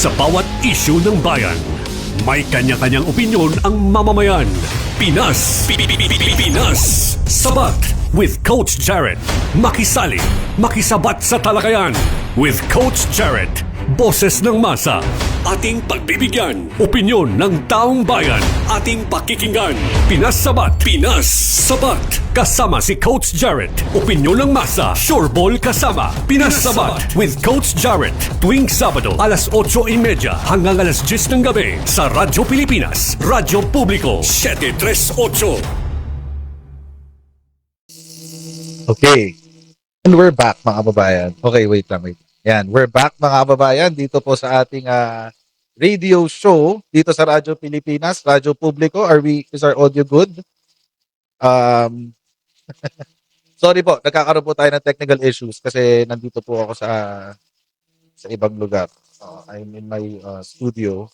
Sa bawat isyu ng bayan, may kanya-kanyang opinyon ang mamamayan. Pinas Sabat with Coach Jared. Makisali, makisabat sa talakayan with Coach Jared. Boses ng masa, ating pagbibigyan. Opinyon ng taong bayan, ating pakikinggan. Pinas Sabat. Kasama si Coach Jared. Opinyon ng masa, sureball kasama. Pinas Sabat with Coach Jared. Tuwing Sabado, alas 8:30 hanggang alas 10 ng gabi sa Radyo Pilipinas, Radyo Publiko, 738. Okay. And we're back, mga kababayan. Okay, wait lang. Yan, we're back, mga kababayan, dito po sa ating radio show dito sa Radyo Pilipinas, Radyo Publiko. Is our audio good? Sorry po, nagkakaroon po tayo ng technical issues kasi nandito po ako sa ibang lugar. I'm in my studio.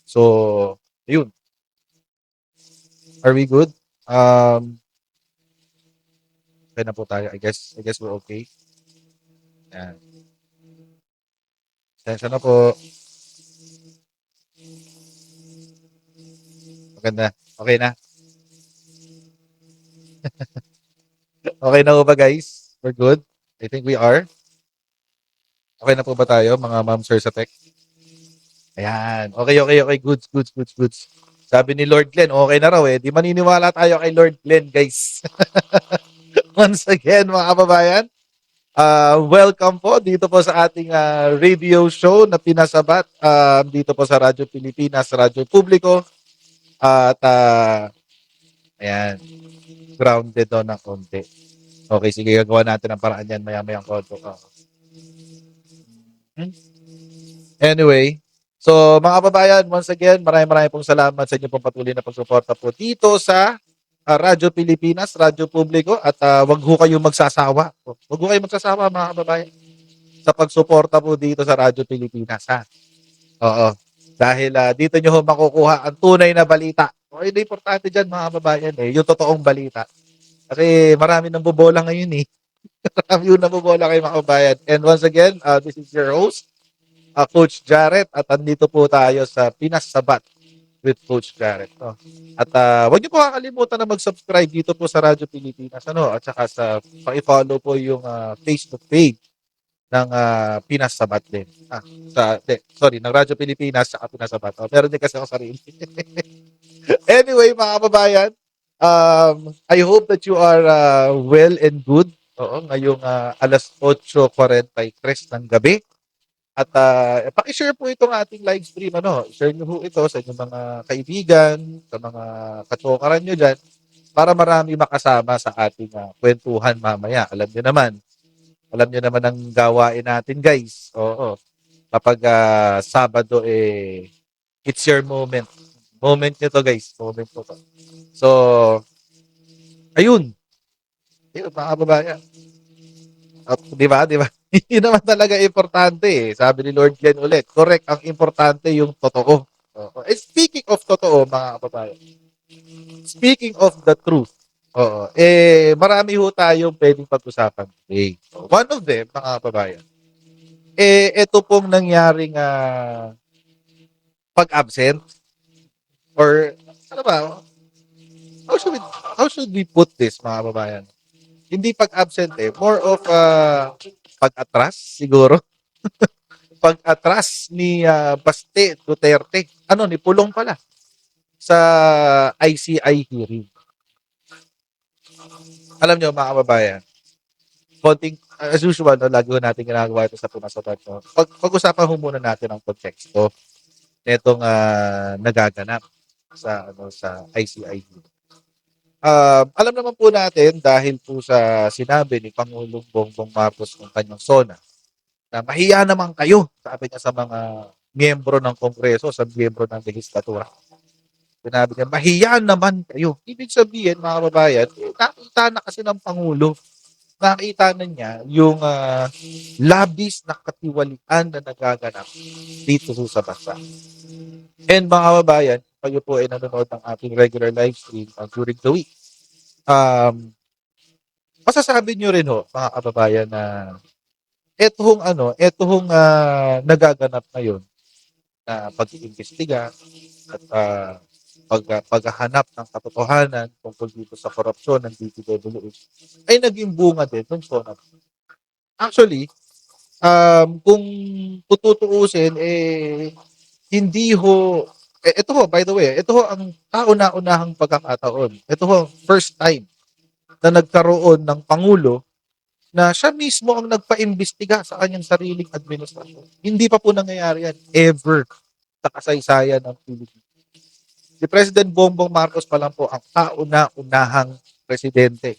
So, yun. Are we good? Okay na po tayo. I guess we're okay. Yan. Sensya na po. Maganda. Okay na. Okay na po ba, guys? We're good? I think we are. Okay na po ba tayo, mga ma'am, sir sa tech? Ayan. Okay. Goods. Sabi ni Lord Glenn, okay na raw eh. Di maniniwala tayo kay Lord Glenn, guys. Once again, mga kababayan, welcome po dito po sa ating radio show na pinasabat dito po sa Radyo Pilipinas, Radyo Publiko. At ayan, grounded doon ng konti. Okay, sige, gagawa natin ang paraan yan maya-mayang konti. Anyway, so mga kababayan, once again, maraming pong salamat sa inyo pong patuloy na pagsuporta po dito sa Radyo Pilipinas, Radyo Publiko, at wag ho kayong magsasawa. Wag ho kayong magsasawa, mga kababayan, sa pagsuporta po dito sa Radyo Pilipinas, ha? Oo. Dahil dito nyo ho makukuha ang tunay na balita. Okay, na importante dyan, mga kababayan, yung totoong balita. Kasi marami nang bobola ngayon, eh. Marami yung nabobola kayo, mga kababayan. And once again, this is your host, Coach Jared, at andito po tayo sa Pinas Sabat with Coach Jared. At huwag niyo po kakalimutan na mag-subscribe dito po sa Radyo Pilipinas, at saka pa-follow po yung Facebook page ng Pinas Sabat din. Ng Radyo Pilipinas sa Pinas Sabat. Meron din kasi ako sarili. Anyway, mga kababayan, I hope that you are well and good. Ngayong alas 8:43 ng gabi. At paki-share po itong ating live stream. Share nyo po ito sa inyong mga kaibigan, sa mga katsokaran nyo dyan, para marami makasama sa ating kwentuhan mamaya. Alam nyo naman ang gawain natin, guys. Oo. Kapag Sabado, it's your moment. Moment nyo to, guys. Moment po to. So, ayun. Ayun, mga kababayan. Di ba? Yun naman talaga importante, eh. Sabi ni Lord Glenn ulit, correct, ang importante yung totoo. Speaking of totoo, mga kababayan, speaking of the truth, marami ho tayong pwedeng pag-usapan today. One of them, mga kababayan, ito pong nangyaring pag-absent, or ano ba, how should we put this, mga kababayan? Hindi pag-absent, more of pag-atras siguro. Pag-atras ni Baste Duterte. Ni Pulong pala sa ICI hearing. Alam nyo, mga kababayan, konting, as usual, lagi ko natin ginagawa ito sa pumasabat. Pag-usapan ho muna natin ang konteksto netong nagaganap sa ICI hearing. Alam naman po natin dahil po sa sinabi ni Pangulong Bongbong Marcos ng kanyang SONA na mahiya naman kayo, sabi niya sa mga miyembro ng Kongreso, sa miyembro ng legislatura. Sinabi niya, mahiya naman kayo. Ibig sabihin, mga kababayan, nakita na kasi ng Pangulo, nakita na niya yung labis na katiwalian na nagaganap dito sa bansa. And mga kababayan, kayo po ay nanonood ng ating regular live stream during the week. Masasabi nyo rin mga kababayan, na etong nagaganap ngayon na pag-iimbestiga at paghahanap ng katotohanan tungkol dito sa korupsyon ng DPWH ay naging bunga din ng SONA. Actually, kung tutuusin, hindi ho, ito ho, by the way, ito ho ang kauna-unahang pagkakataon. Ito ho, first time na nagkaroon ng Pangulo na siya mismo ang nagpa-imbestiga sa kanyang sariling administrasyon. Hindi pa po nangyayari yan ever sa kasaysayan ng Pilipinas. Si President Bongbong Marcos pa lang po ang kauna-unahang presidente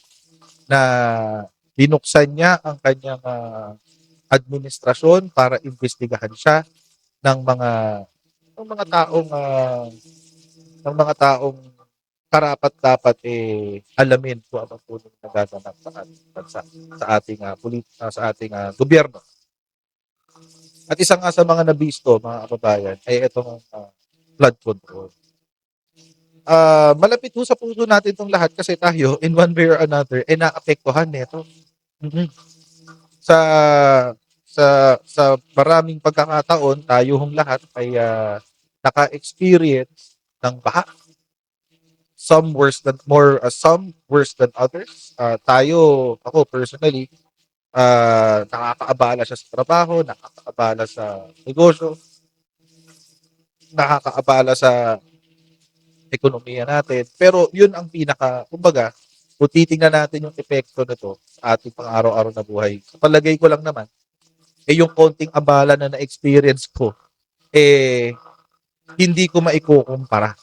na binuksan niya ang kanyang administrasyon para imbestigahan siya ng mga taong karapat-dapat alamin kung ano po yung nagaganap sa ating bansa, sa ating gobyerno. At isa nga sa mga nabisto, mga kababayan, ay itong flood control. Malapit ho sa puso natin itong lahat kasi tayo, in one way or another, naapektuhan nito. Sa maraming pagkakataon, tayo hong lahat ay naka-experience ng baha. Some worse than others. Ako personally, nakakaabala siya sa trabaho, nakakaabala sa negosyo, nakakaabala sa ekonomiya natin. Pero yun ang kumbaga, kung titingnan natin yung epekto nito sa ating pang-araw-araw na buhay, sa palagay ko lang naman, yung konting abala na na-experience ko, hindi ko maikukumpara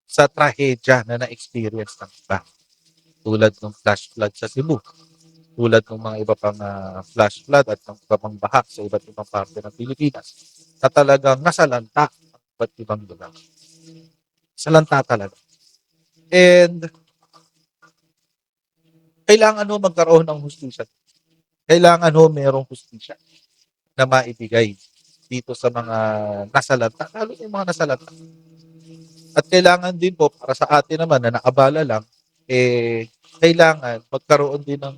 sa trahedya na na-experience ng iba. Tulad ng flash flood sa Cebu, tulad ng mga iba pang flash flood at ng iba pang baha sa iba't ibang parte ng Pilipinas na talagang nasalanta ang iba't ibang lugar. Salanta talaga. And kailangan magkaroon ng hustisya. Kailangan merong hustisya na maibigay dito sa mga nasalanta, lalo yung mga nasalanta. At kailangan din po, para sa atin naman na naabala lang, kailangan magkaroon din ng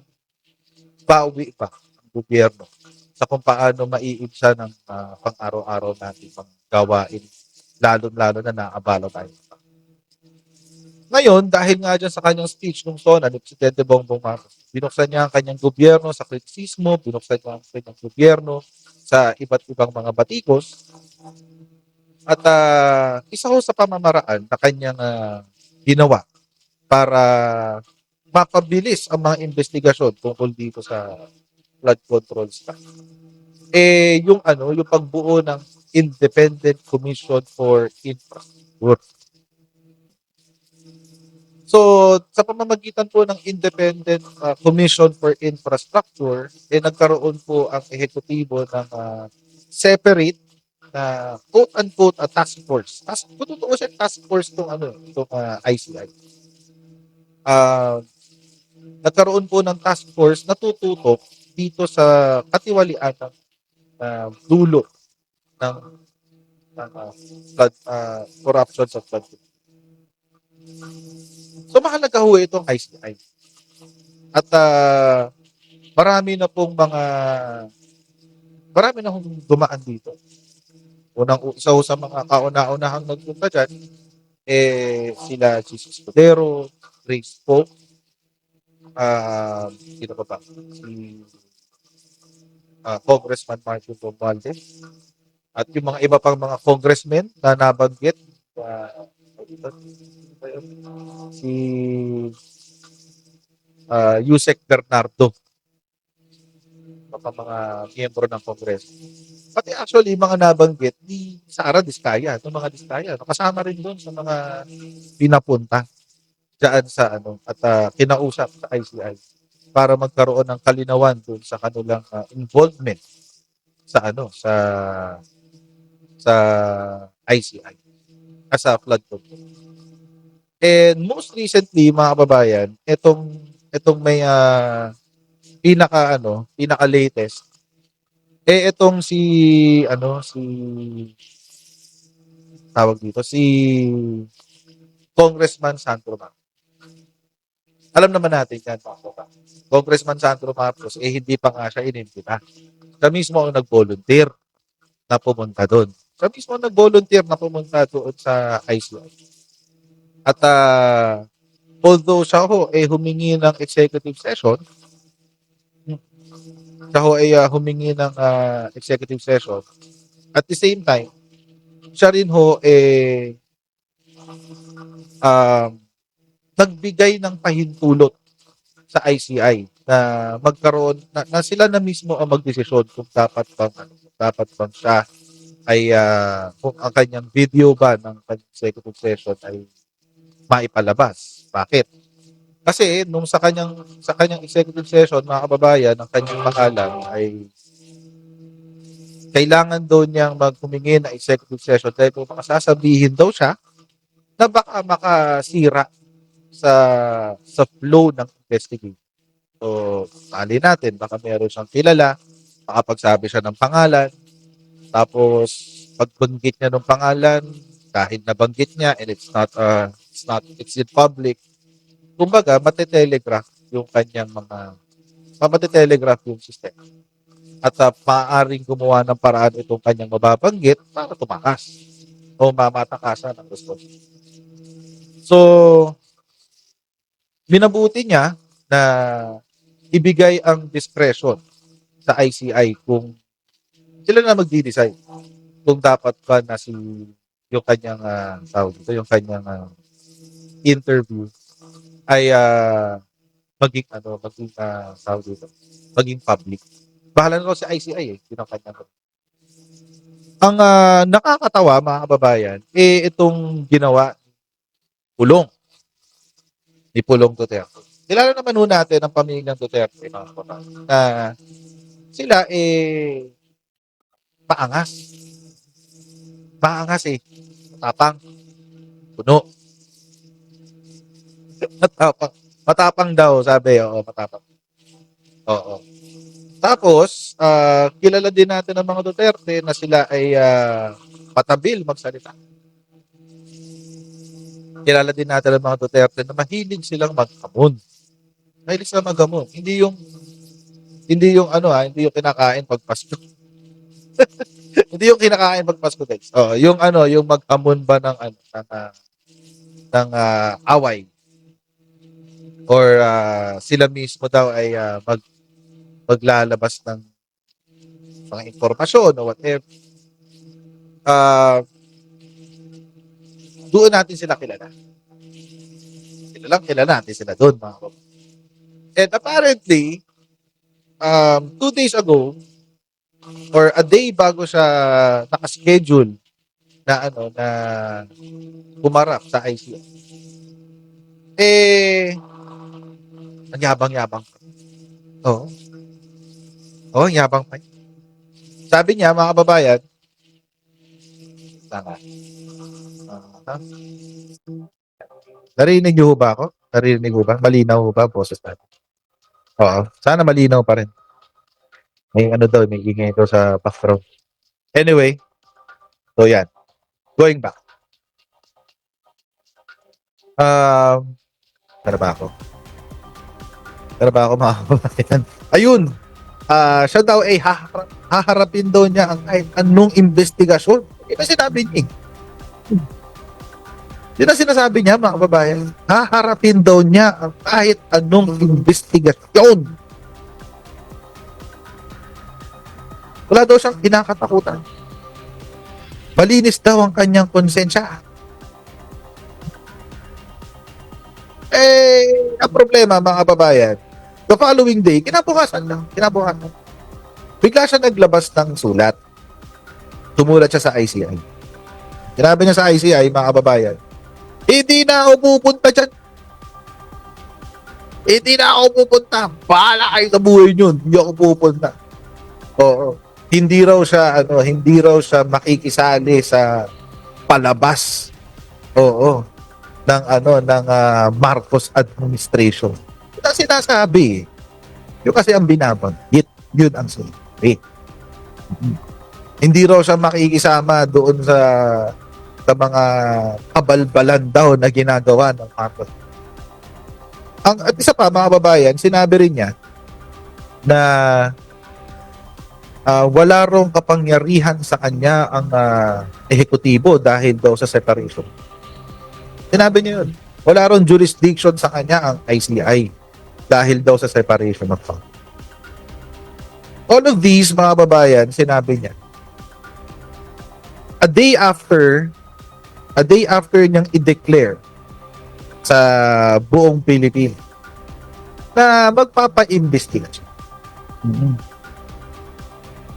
bawi pa ang gobyerno sa kung paano maiibsa ng pang-araw-araw natin pang gawain, lalo-lalo na naabala tayo. Ngayon, dahil nga dyan sa kanyang speech nung SONA ni Presidente Bongbong Marcos, binuksan niya ang kanyang gobyerno sa kritisismo, binuksan niya ang kanyang gobyerno sa iba't ibang mga batikos, at isa ho sa pamamaraan na kanyang ginawa para mapabilis ang mga investigasyon tungkol dito sa flood control staff. Yung pagbuo ng Independent Commission for Infrastructure. So, sa pamamagitan po ng Independent Commission for Infrastructure, nagkaroon po ang ehekutibo ng separate na quote-unquote task force. Totoo siya task force itong ICI. Nagkaroon po ng task force na tututok dito sa katiwalian ng dulo ng flood, corruption sa flood. So mahalaga ho itong ICI. At marami na dumaan dito. Isa sa mga kauna-unahang nagpunta dyan, sila Jesus Cordero, Grace Pope, sino pa ba? Si Congressman Martin Romualdez, at yung mga iba pang mga congressmen na nabanggit, si Yusek Bernardo, mga miyembro ng Kongreso. Pati actually, mga nabanggit ni Sara Diskaya, itong mga Diskaya, kasama rin doon sa mga pinapunta dyan sa at kinausap sa ICI para magkaroon ng kalinawan doon sa kanilang involvement sa ICI sa flood control. And most recently, mga kababayan, itong may pinaka-latest, itong si Congressman Sandro Marcos. Alam naman natin yan, Congressman Sandro Marcos, hindi pa nga siya inimbita. Siya mismo ang nag-volunteer na pumunta doon Siya mismo nag-volunteer na pumunta doon sa ICI. At although siya ho humingi ng executive session, siya ho humingi ng executive session, at the same time, siya rin ho um, nagbigay ng pahintulot sa ICI na magkaroon na sila na mismo ang magdesisyon kung dapat bang siya ay kung ang kanyang video ba ng executive session ay maipalabas. Bakit? Kasi nung sa kanyang executive session, mga kababayan, ang kanyang pangalan ay kailangan daw niyang maghumingi ng executive session dahil kung baka sasabihin daw siya na baka makasira sa flow ng investigation. So, tali natin, baka meron siyang kilala, makapagsabi siya ng pangalan, tapos pagbanggit niya ng pangalan, kahit nabanggit niya and it's in public, kumbaga, matetelegraph yung kanyang matetelegraph yung system. At maaaring gumawa ng paraan itong kanyang mababanggit para tumakas o mamatakasan ng response. So, minabuti niya na ibigay ang discretion sa ICI kung sila na magdi-decide kung dapat ba na yung kanyang yung kanyang interview ay maging public. Bahala na si ICI yun ang kanyang. Ang nakakatawa, mga kababayan, itong ginawa ni Pulong Duterte. Kilala naman ho natin ang pamilyang Duterte, mga kababayan, na sila paangas. Paangas matapang, puno. Matapang daw, sabi. Oo, matapang. Oo. Tapos, kilala din natin ang mga Duterte na sila ay patabil magsalita. Kilala din natin ang mga Duterte na mahilig silang maghamon. Mahilig silang maghamon. Hindi yung hindi yung kinakain pag Pasko. Hindi yung kinakain pag Pasko, guys. Yung maghamon ba ng away. Or sila mismo daw ay maglalabas ng mga impormasyon o whatever. Doon natin sila kilala. Kilala natin sila doon, mga kapatid. And apparently, 2 days ago, or a day bago siya nakaschedule na humarap sa ICI, ang yabang-yabang. Oo. Ang yabang pa. Sabi niya, mga kababayan, narinig niyo ba ako? Narinig ho ba? Malinaw ho ba boses natin? Oo. Sana malinaw pa rin. May may ingay daw sa background. Anyway, so yan. Going back. Tara ba ako mga kababayan? Ayun. Siya daw ay haharapin daw niya ang kahit anong investigasyon. Ito sinabi niya. Yun ang sinasabi niya, mga kababayan. Haharapin daw niya ang kahit anong investigasyon. Wala daw siyang kinakatakutan. Malinis daw ang kanyang konsensya. Ang problema, mga kababayan, the following day, kinabukasan. Bigla siya naglabas ng sulat. Tumulat siya sa ICI. Sinabi niya sa ICI, mga kababayan, hindi na ako pupunta dyan. Hindi na ako pupunta. Bahala kayo sa buhay niyo. Hindi ako pupunta. Oo. Hindi raw siya makikisali sa palabas. Oo. ng Marcos administration. Ito ang sinasabi. Yung kasi ang binabanggit. Yun ang sinasabi. Hindi raw siya makikisama doon sa mga kabalbalan daw na ginagawa ng Marcos. At isa pa, mga babayan, sinabi rin niya na wala rong kapangyarihan sa kanya ang ehekutibo dahil daw sa separation. Sinabi niya yun. Wala rong jurisdiction sa kanya ang ICI dahil daw sa separation of powers. All of these, mga babayan, sinabi niya. A day after niyang i-declare sa buong Pilipinas na magpapa-imbestiga siya.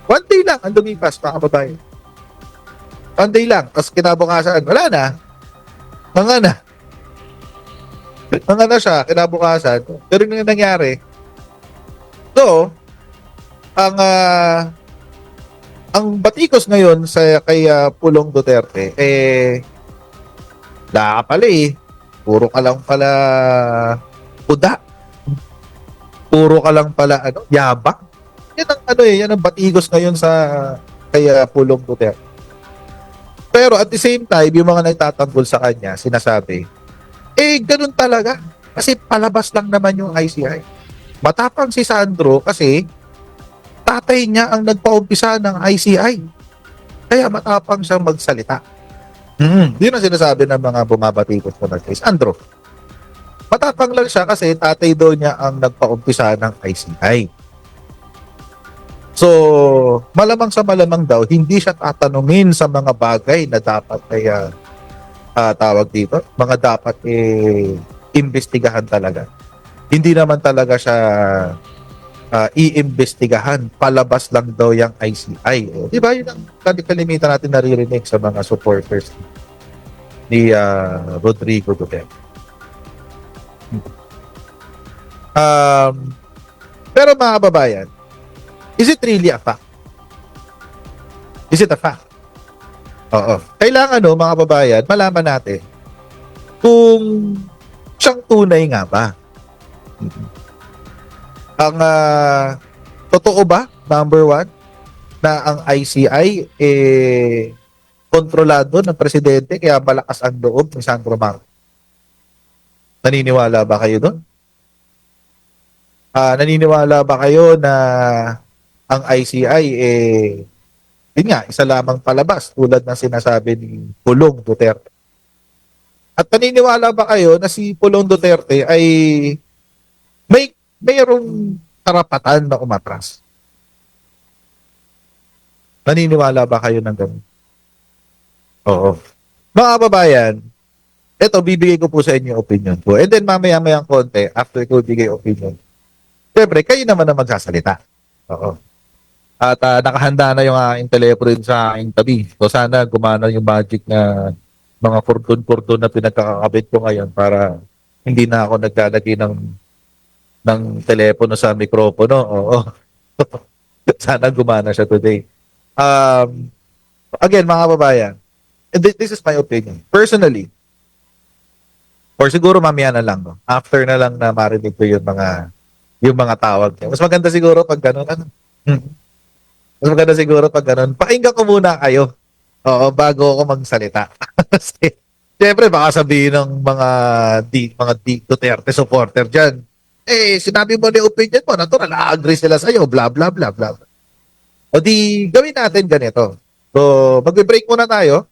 One day lang ang lumipas, mga babayan. One day lang. Tapos kinabukasan, wala na. Mga na siya, kinabukasan. Pero yung nangyari, so, ang batikos ngayon sa kay Pulong Duterte, wala ka pala puro ka lang pala puda. Puro ka lang pala, yabang. Yan ang batikos ngayon sa kay Pulong Duterte. Pero at the same time, yung mga nagtatanggol sa kanya, sinasabi, ganun talaga. Kasi palabas lang naman yung ICI. Matapang si Sandro kasi tatay niya ang nagpaumpisa ng ICI. Kaya matapang siyang magsalita. Yun ang sinasabi ng mga bumabatikos ko na kay Sandro. Matapang lang siya kasi tatay daw niya ang nagpaumpisa ng ICI. So, malamang sa malamang daw, hindi siya tatanungin sa mga bagay na dapat kaya tawag dito, mga dapat imbestigahan talaga. Hindi naman talaga siya iimbestigahan, palabas lang daw yung ICI. Di ba yun ang kalimitan natin naririnig sa mga supporters ni Rodrigo Duterte. Pero mga babayan, is it really a fact? Is it a fact? Oo. Kailangan mga babayan, malaman natin kung siyang tunay nga ba. Ang totoo ba, number one, na ang ICI kontrolado ng presidente kaya malakas ang loob ni Sandro Marcos? Naniniwala ba kayo doon? Naniniwala ba kayo na ang ICI yun nga, isa lamang palabas tulad ng sinasabi ni Pulong Duterte? At naniniwala ba kayo na si Pulong Duterte ay mayroong karapatan na umatras? Naniniwala ba kayo ng ganun? Oo. Mga babayan, eto, bibigay ko po sa inyo opinion ko. And then mamaya-mayang konti, after ko bigay opinion, siyempre, kayo naman na magsasalita. Oo. At nakahanda na yung aking telepono sa aking tabi. So sana gumana yung magic na mga kordon-kordon na pinagkakakabit ko ngayon para hindi na ako naglalagay ng telepono sa mikropono. Oo. Sana gumana siya today. Again, mga babayan, this is my opinion. Personally, or siguro mamaya na lang, no? After na lang na marinig ko yung mga tawag niya. Mas maganda siguro pag gano'n. Mas maganda siguro pag gano'n. Pakinggan ko muna kayo. Oo, bago ako magsalita. Kasi, siyempre, baka sabihin ng mga Duterte supporter dyan, sinabi mo na yung opinion mo, natural, na-agree sila sa'yo, blah, blah, blah, blah. O di, gawin natin ganito. So, magbe-break muna tayo.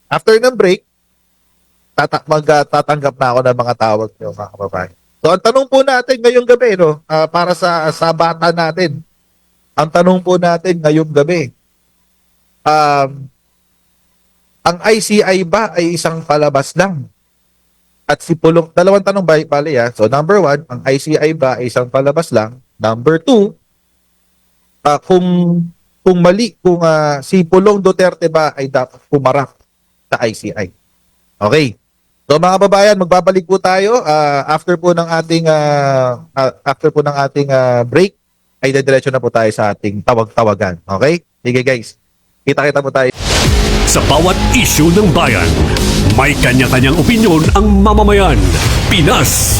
After ng break, tatanggap na ako ng mga tawag niyo, mga kababayan. So, ang tanong po natin ngayong gabi, para sa bata natin, ang tanong po natin ngayong gabi, ang ICI ba ay isang palabas lang? At si Pulong, dalawang tanong bali So, number one, ang ICI ba ay isang palabas lang? Number two, kung mali, kung si Pulong Duterte ba ay dapat pumarap sa ICI. Okay. So mga babayan, magbabalik po tayo after po ng ating break, ay didiretso na po tayo sa ating tawag-tawagan. Okay? Sige guys. Kita-kita po tayo. Sa bawat issue ng bayan, may kanya-kanyang opinyon ang mamamayan. Pinas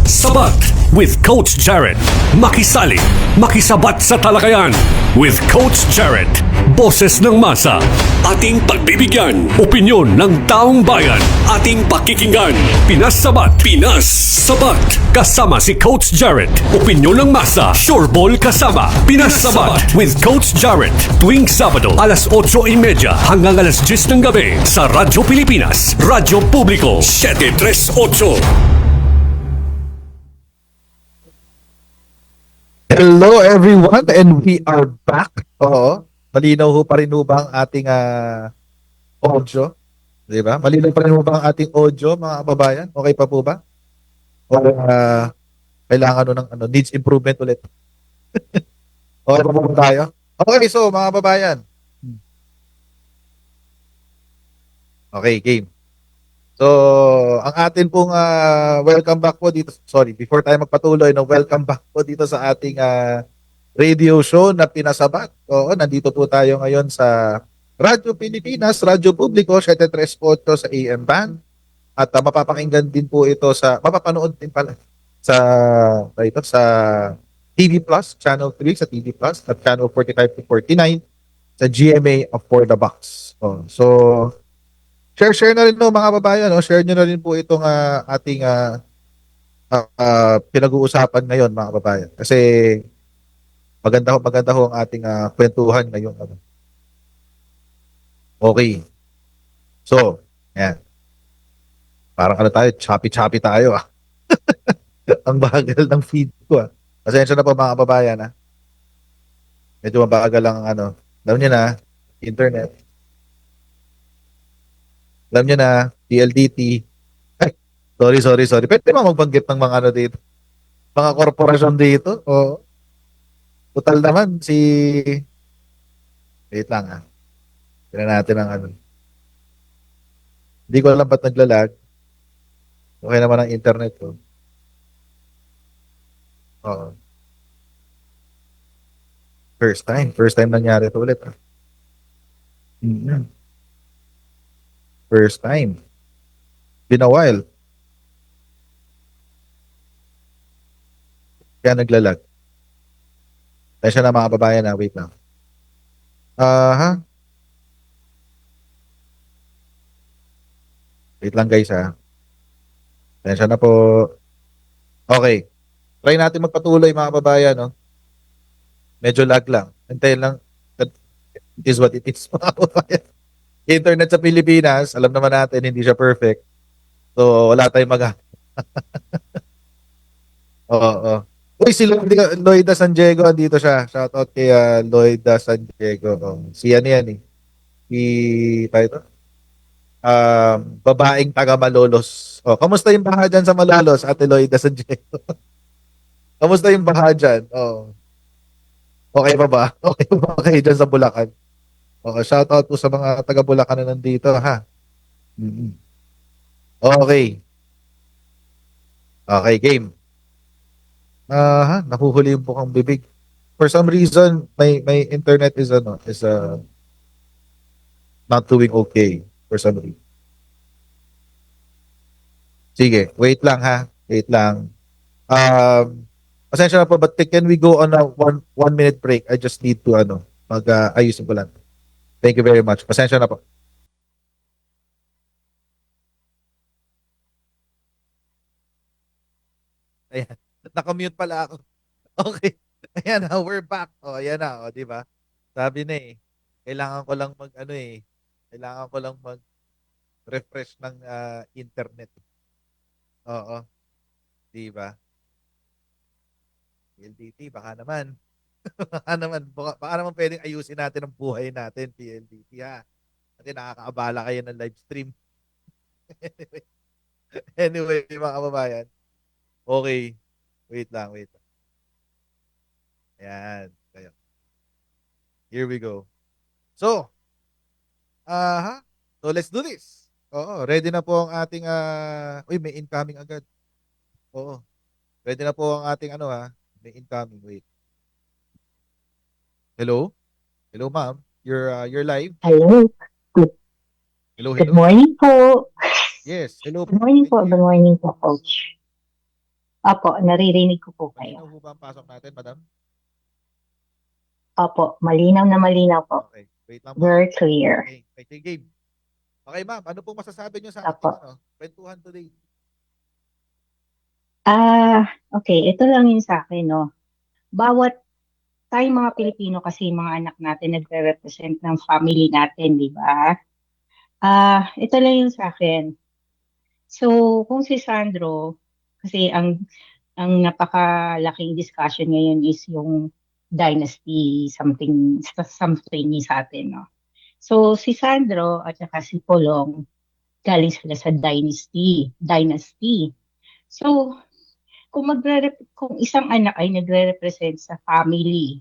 Sabat with Coach Jared. Makisali, makisabat sa talakayan with Coach Jared. boses ng masa. Ating pagbibigyan, opinyon ng taong bayan. Ating pakikinggan, Pinas Sabat. Pinas Sabat. Kasama si Coach Jarrett. Opinyon ng masa, Sureball kasama. Pinas Sabat with Coach Jarrett. Tuwing Sabado, alas 8:30 hanggang alas 10 ng gabi sa Radyo Pilipinas, Radyo Publiko, 738. Hello everyone and we are back. Oo. Malinaw ho pa rin ho ba ang ating audio? Di ba? Malinaw pa rin ho ba ang ating audio, mga kababayan? Okay pa po ba? O kailangan ng needs improvement ulit? Okay pa po ba tayo? Okay, so mga kababayan. Okay, game. So, ang atin pong welcome back po dito. Sorry, before tayo magpatuloy, no, welcome back po dito sa ating radio show na Pinasabat. Oo, nandito po tayo ngayon sa Radyo Pilipinas, Radyo Publiko, 738 sa AM band. At mapapakinggan din po ito mapapanood din pala sa TV Plus, Channel 3 sa TV Plus, at Channel 45 to 49 sa GMA of For the Box. Oh, so, share na rin no mga babayan, no? Share nyo na rin po itong ating pinag-uusapan ngayon mga babayan. Kasi maganda ho ang ating kwentuhan ngayon. Okay. So, ayan. Parang tayo, choppy tayo Ang bagal ng feed ko Pasensya na po mga babayan Medyo mabagal lang ang alam niyo na, internet. Alam niyo na, PLDT. Ay, sorry. Pwede ba magbanggit ng mga dito? Mga korporasyon dito? Oo. Total naman, wait lang Tignan natin ang Hindi ko alam ba't naglalag. Okay naman ang internet ko. Oo. First time nangyari ito ulit. First time. Been a while. Kaya naglalag. Tensya na mga babayan wait lang. Wait lang guys Tensya na po. Okay. Try natin magpatuloy mga babayan Medyo lag lang. Antayin lang. It is what it is mga babayan. Internet sa Pilipinas, alam naman natin hindi siya perfect. So wala tayong Oo. Uy, si Lloyda San Diego, andito siya. Shoutout kay Lloyda San Diego. Si yan tayo to? Babaeng taga Malolos. Kamusta yung baha dyan sa Malolos, Ate Lloyda San Diego? Kamusta yung baha dyan? Okay pa ba? Okay pa ba kayo dyan sa Bulacan? Shoutout po sa mga taga Bulacan na nandito, ha? Okay. Okay, game. Nahuhuli yung bukang bibig. For some reason, my internet is not doing okay for some reason. Sige, wait lang Wait lang. Pasensya na po, but can we go on a one minute break? I just need to ayusin ko lang. Thank you very much. Pasensya na po. Ayan. Nakamute pala ako. Okay. Ayan we're back. Ayan di ba? Sabi na kailangan ko lang kailangan ko lang mag-refresh ng internet. Oo. Di ba? PLDT, baka naman. baka naman pwedeng ayusin natin ang buhay natin, PLDT Kasi nakakaabala kayo ng live stream. anyway, mga kababayan. Okay. Wait lang. Ayan. Kayo. Here we go. So, So, let's do this. Ready na po ang ating uy, may incoming agad. Ready na po ang ating may incoming. Wait. Hello? Hello, ma'am. You're live. Hello. Good morning po. Yes, hello. Good morning po. Good morning po, Coach. Opo, naririnig ko po kayo. Malinaw po ba ang pasok natin, madam? Opo, malinaw na malinaw po. Okay. Wait lang po. Very clear. Okay, okay, game. Okay, ma'am, ano pong masasabi niyo sa Apo. ating kwentuhan today? Okay, ito lang yun sa akin, no. Bawat tayong mga Pilipino kasi mga anak natin nagre-represent ng family natin, di ba? Ito lang yun sa akin. So, kung si Sandro, kasi ang napakalaking discussion ngayon is yung dynasty something sa atin, no. So, si Sandro at saka si Polong galing sila sa dynasty. So, kung isang anak ay nagre-represent sa family,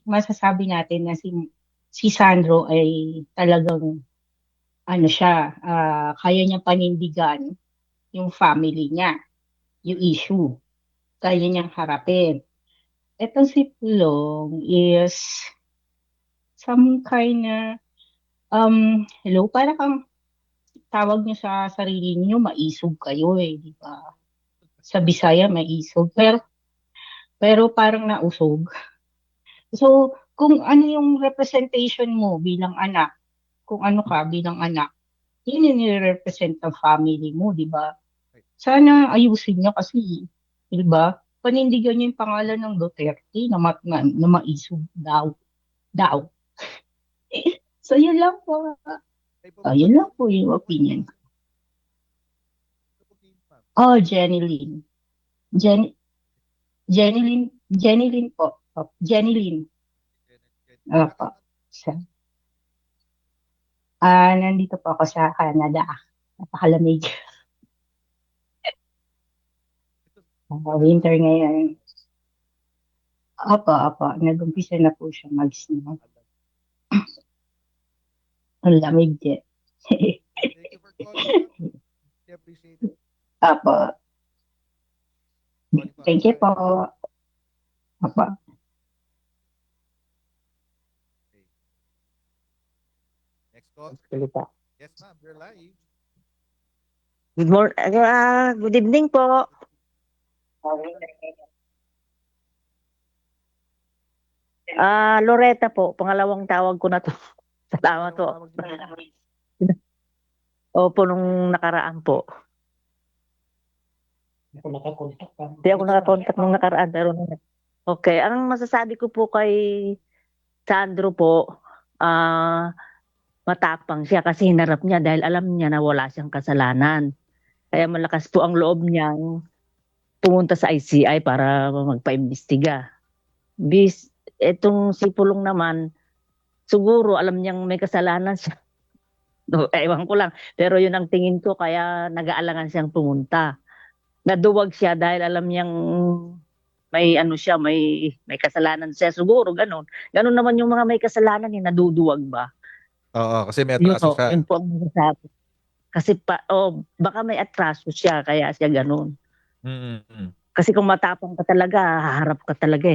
masasabi natin na si Sandro ay talagang ano siya, kaya niya panindigan yung family niya, yung issue. Kaya niyang harapin. Etong si Pulong is some kind na, hello, para kang tawag niyo sa sarili niyo, maisog kayo di ba? Sa Bisaya, maisog. Pero parang nausog. So, kung ano yung representation mo bilang anak, kung ano ka bilang anak, yun yung nire-represent ng family mo, di ba? Sana ayusin niya kasi, di ba? Panindigan niya yung pangalan ng Duterte na maisog daw. So, yun lang po. Yun lang po yung opinion. Oh, Jenny Lynn. Jenny Lynn po. Jenny Lynn. Opo. Nandito po ako sa Canada. Napakalamig. Winter ngayon. Opo. Nag-umpisa na po siya mag-snow. Ang lamig din. Thank you for calling. I appreciate it. Opo. Thank you po. Opo. Next call. Salita. Yes, ma'am, you're live. Good evening po. Loretta po, pangalawang tawag ko na to. Salamat po. Opo, nung nakaraan po. Hindi ako nakakontak nung nakaraan. Pero okay, ang masasabi ko po kay Sandro po, matapang siya kasi hinarap niya dahil alam niya na wala siyang kasalanan. Kaya malakas po ang loob niyang pumunta sa ICI para magpaimbestiga. Etong si Pulong naman, siguro alam niyang may kasalanan siya. No, ewan ko lang. Pero yun ang tingin ko, kaya nag-aalangan siyang pumunta. Naduwag siya dahil alam niyang may siya, may kasalanan siya. Siguro, ganun. Ganun naman yung mga may kasalanan, naduduwag ba? Oo, kasi may atraso siya. Yun po ang masasabi. Kasi baka may atraso siya, kaya siya ganun. Kasi kung matapang ka talaga, haharap ka talaga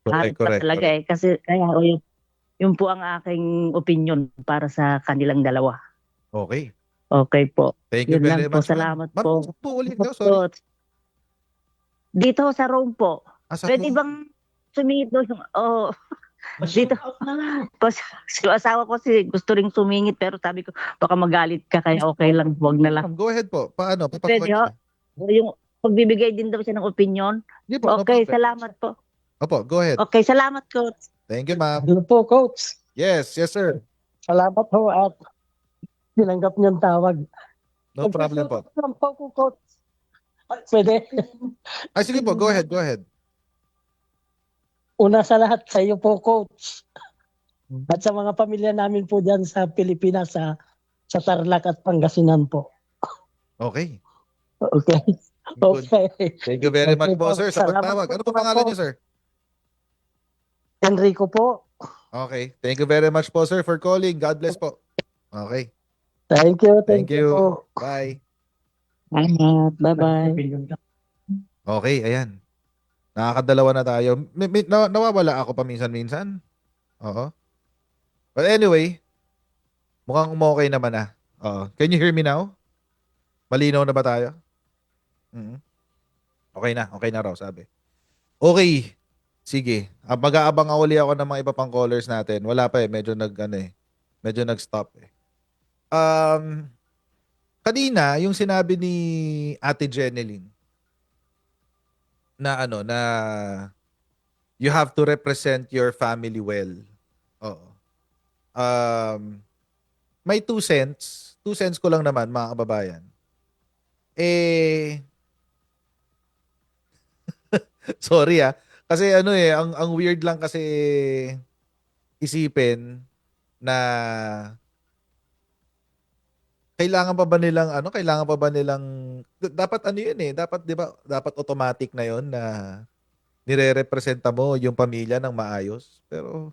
Harap ka talaga Kasi kaya yun po ang aking opinion para sa kanilang dalawa. Okay. Okay po. Thank you Yun very lang po. much. Salamat Ma'am, po. saan po ulit daw? Sorry. Dito sa Rome po. Sa Pwede Rome? bang sumingit doon? Dito. Kasi yung asawa ko gusto ring sumingit pero sabi ko baka magalit ka kaya okay lang, wag na lang. Ma'am, go ahead po. Paano? Pwede ho? Yung pagbibigay din daw siya ng opinion. Hindi po, no Okay, problem. salamat po. Opo, go ahead. Okay, salamat coach. Thank you, ma'am. Hello po, Coach. Yes, sir. Salamat po at tinanggap niyang tawag. No problem po. Lang po ko, Coach. Pwede. Ay, sige po, go ahead. Una sa lahat, sa iyo po, Coach. At sa mga pamilya namin po dyan sa Pilipinas, sa Tarlac at Pangasinan po. Okay. Okay. Good. Okay. Thank you very much po, sir, sa Salamat pagtawag. po. Ano po pangalan niyo, sir? Enrico po. Okay. Thank you very much po, sir, for calling. God bless po. Okay. Thank you. Thank you. po. Bye. Salamat. Bye-bye. Okay, ayan. Nakakadalawa na tayo. Nawawala ako paminsan-minsan. Oo. But anyway, mukhang okay naman na. Oo. Can you hear me now? Malinaw na ba tayo? Okay na raw, sabi. Okay. Sige. Mag-aabang uli ako ng mga iba pang callers natin. Wala pa eh. Medyo medyo nag-stop eh. Kanina, yung sinabi ni Ate Jeneline na na you have to represent your family well. Oo. May 2 cents. 2 cents ko lang naman, mga kababayan. Eh, sorry kasi ang weird lang kasi isipin na kailangan pa ba nilang dapat yun dapat 'di ba, dapat automatic na yun na nirerepresenta mo yung pamilya ng maayos. Pero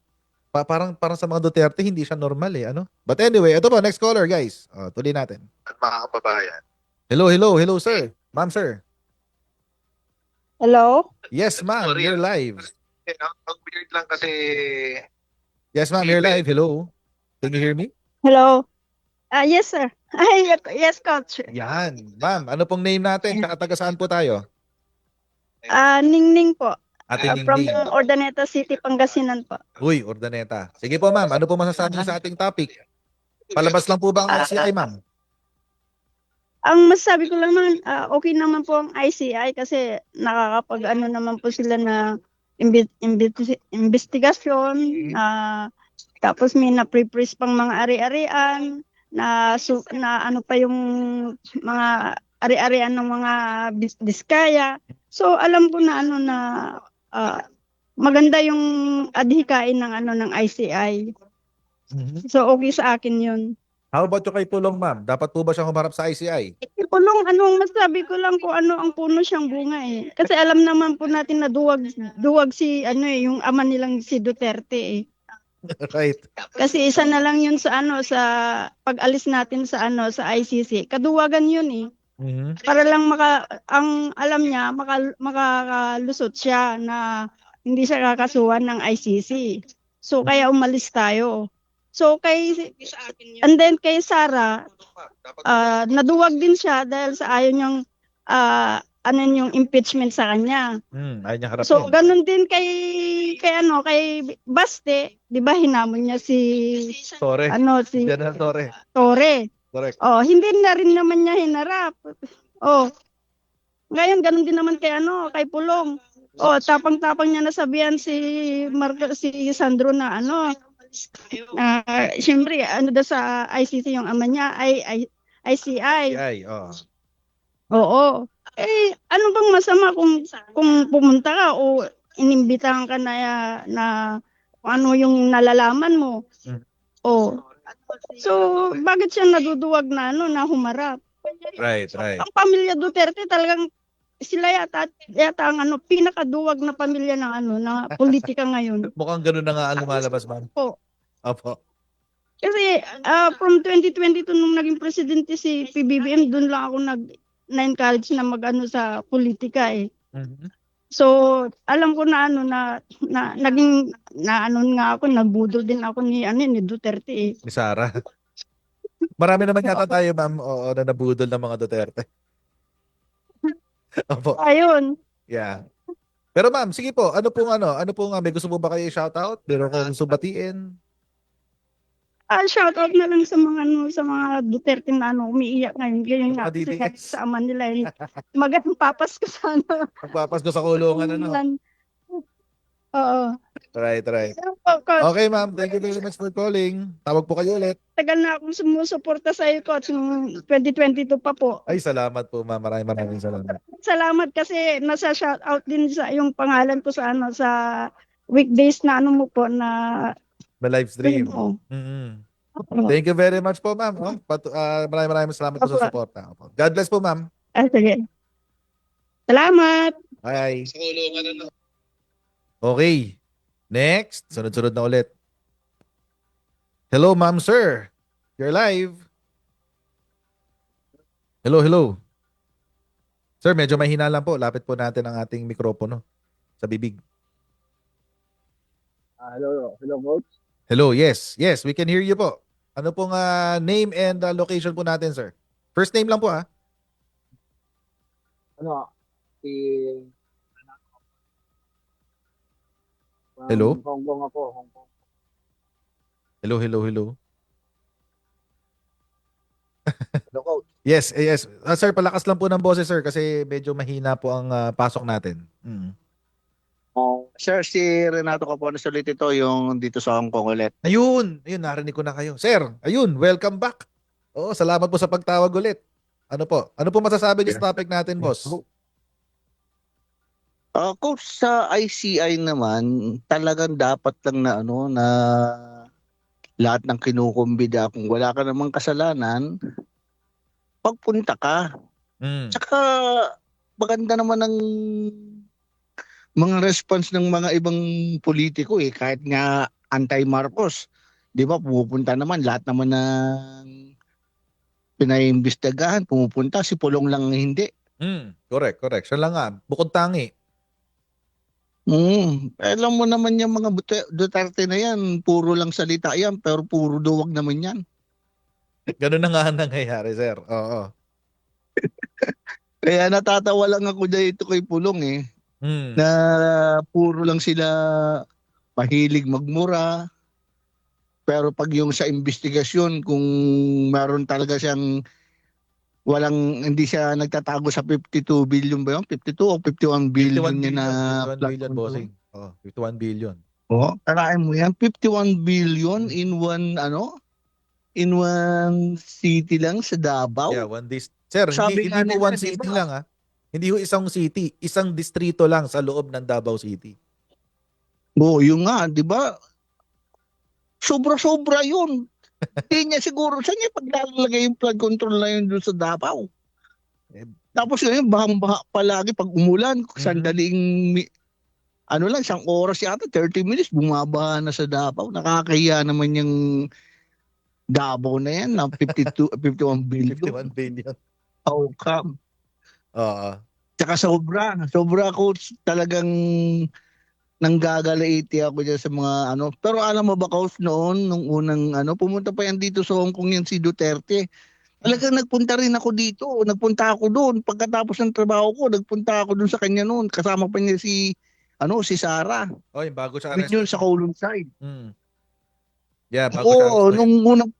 parang sa mga Duterte hindi siya normal But anyway, ito po next caller, guys. Tuloy natin. Mga kababayan. Hello sir. Ma'am sir. Hello? Yes, ma'am, Sorry. you're live. Ang weird lang kasi... Yes, ma'am, you're live. Hello. Can you hear me? Hello? Yes, sir. Ay, yes, coach. Yan. Ma'am, ano pong name natin? Tsaka taga saan po tayo? Ningning po. Ate From Ningning. Ordaneta City, Pangasinan po. Uy, Ordaneta. Sige po, ma'am. Ano po masasabi niyo sa ating topic? Palabas lang po ba ang ICI, ma'am? Ang masasabi ko lang naman, okay naman po ang ICI kasi nakakapag-ano naman po sila na investigasyon, tapos may na-pre-freeze pang mga ari-arian, na ano pa yung mga ari-arian ng mga diskaya. So alam ko na maganda yung adhikain ng ICI. So okay sa akin yun. How about yung kay Pulong, ma'am? Dapat po ba siyang humarap sa ICI? Pulong, masabi ko lang kung ang puno siyang bunga eh. Kasi alam naman po natin na duwag si yung ama nilang si Duterte eh. Right. Kasi isa na lang yun sa sa pag-alis natin sa sa ICC. Kaduwagan yun eh. Para lang ang alam niya makakalusot siya na hindi siya kakasuhan ng ICC. So kaya umalis tayo. So and then kay Sara, naduwag din siya dahil sa ayaw niyang yung impeachment sa kanya. Ayaw niya harapin. So ganun din kay Baste, 'di ba hinamon niya si Tore. si General Tore. Tore. Correct. Hindi na rin naman niya hinarap. Ngayon ganun din naman kay Pulong. Tapang-tapang niya nasabihan si Sandro na siyempre daw sa ICC yung ama niya ay ICI. ICI, Oo. Ano bang masama kung pumunta ka o inimbitahan ka na ano yung nalalaman mo? So bakit siya naduduwag na na humarap? Right. Ang pamilya Duterte talagang sila yata ang pinakaduwag na pamilya ng na politika ngayon. Mukhang ganun na nga ang lumalabas, ma'am. Opo. Kasi from 2022 nung naging presidente si PBBM, doon lang ako na-encourage na mag sa politika eh. So, alam ko na naging nga ako, nagbudol din ako ni Duterte eh. Ni Sara. Marami naman yata tayo, ma'am, na nabudol ng mga Duterte. Opo. Ayun. Yeah. Pero ma'am, sige po, ano pong may gusto po ba kayo i-shoutout? Meron kong gusto batiin? Shoutout na lang sa mga Duterte na umiiyak ngayon. Ganyan nga, Mga kasi DDS. sa ama nila magandang papas ko sana. Magpapasko sa kulungan, Oo. Right. So, Coach, Okay, ma'am. Thank you very much for calling. Tawag po kayo ulit. tagal na akong sumusuporta sa iyo, Coach, noong 2022 pa po. Ay, salamat po, ma'am. Maraming salamat. Salamat kasi nasa shoutout din sa yung pangalan ko sa sa weekdays na mo po na Live stream. mo. Thank you very much po, ma'am. Maraming salamat po sa suporta. God bless po, ma'am. Sige. Salamat. Bye. Okay. Next. Sunod-sunod na ulit. Hello, ma'am, sir. You're live. Hello. Sir, medyo mahina lang po. Lapit po natin ang ating mikropono sa bibig. Hello, coach. Hello, yes, we can hear you po. Ano pong name and location po natin, sir? First name lang po, Si Hello? Hong Kong ako, Hong Kong. Hello. Hello, coach. Yes, yes. Sir, palakas lang po ng boses, sir, kasi medyo mahina po ang pasok natin. Sir, si Renato Capones ulit ito, yung dito sa Hong Kong ulit. Ayun, narinig ko na kayo. Sir, ayun, welcome back. Oo, salamat po sa pagtawag ulit. Ano po? Ano po masasabi niyo sa topic natin, boss? Coach, sa ICI naman, talagang dapat lang na na lahat ng kinukumbida, kung wala ka namang kasalanan, pagpunta ka. Mm. Tsaka maganda naman ng mga response ng mga ibang politiko kahit nga anti-Marcos. 'Di ba? Pumupunta naman lahat naman ng pinaimbestigahan, pumupunta, si Pulong lang ang hindi. Correct. Siya lang nga, bukod tangi. Alam mo naman yung mga Duterte na yan, puro lang salita yan, pero puro duwag naman yan. Ganun na nga ang nangyayari, sir. Oo. Kaya natatawa lang ako dito kay Pulong na puro lang sila mahilig magmura. Pero pag yung sa investigasyon, kung meron talaga siyang hindi siya nagtatago sa 52 billion ba yun? 52 o 51 billion niya na 51 billion, bossing. 51 billion. Tarain mo yan, 51 billion in one city lang sa Davao. Yeah, one Sir, Sabi hindi nga po nila, one city lang Hindi ho isang city, isang distrito lang sa loob ng Davao City. Yung nga, di ba? Sobra-sobra yun. Hindi niya siguro, saan niya paglalagay yung flood control na yun doon sa Davao? Tapos ngayon, bahang-baha palagi pag umulan, sandaling, isang oras yata, 30 minutes, bumabaha na sa Davao. Nakakahiya naman yung Davao na yan, na 51 billion. 51 billion. How come? Oo. Tsaka sobra coach, talagang nanggagalaiti ako dyan sa mga Pero alam mo ba, coach, noon, nung unang pumunta pa yan dito sa Hong Kong yan si Duterte. Talagang nagpunta rin ako dito. Nagpunta ako doon. Pagkatapos ng trabaho ko, nagpunta ako doon sa kanya noon. Kasama pa niya si Sara. Yung bago siya Yun sa Kowloon side. Yeah, bago siya arresto. Nung unang...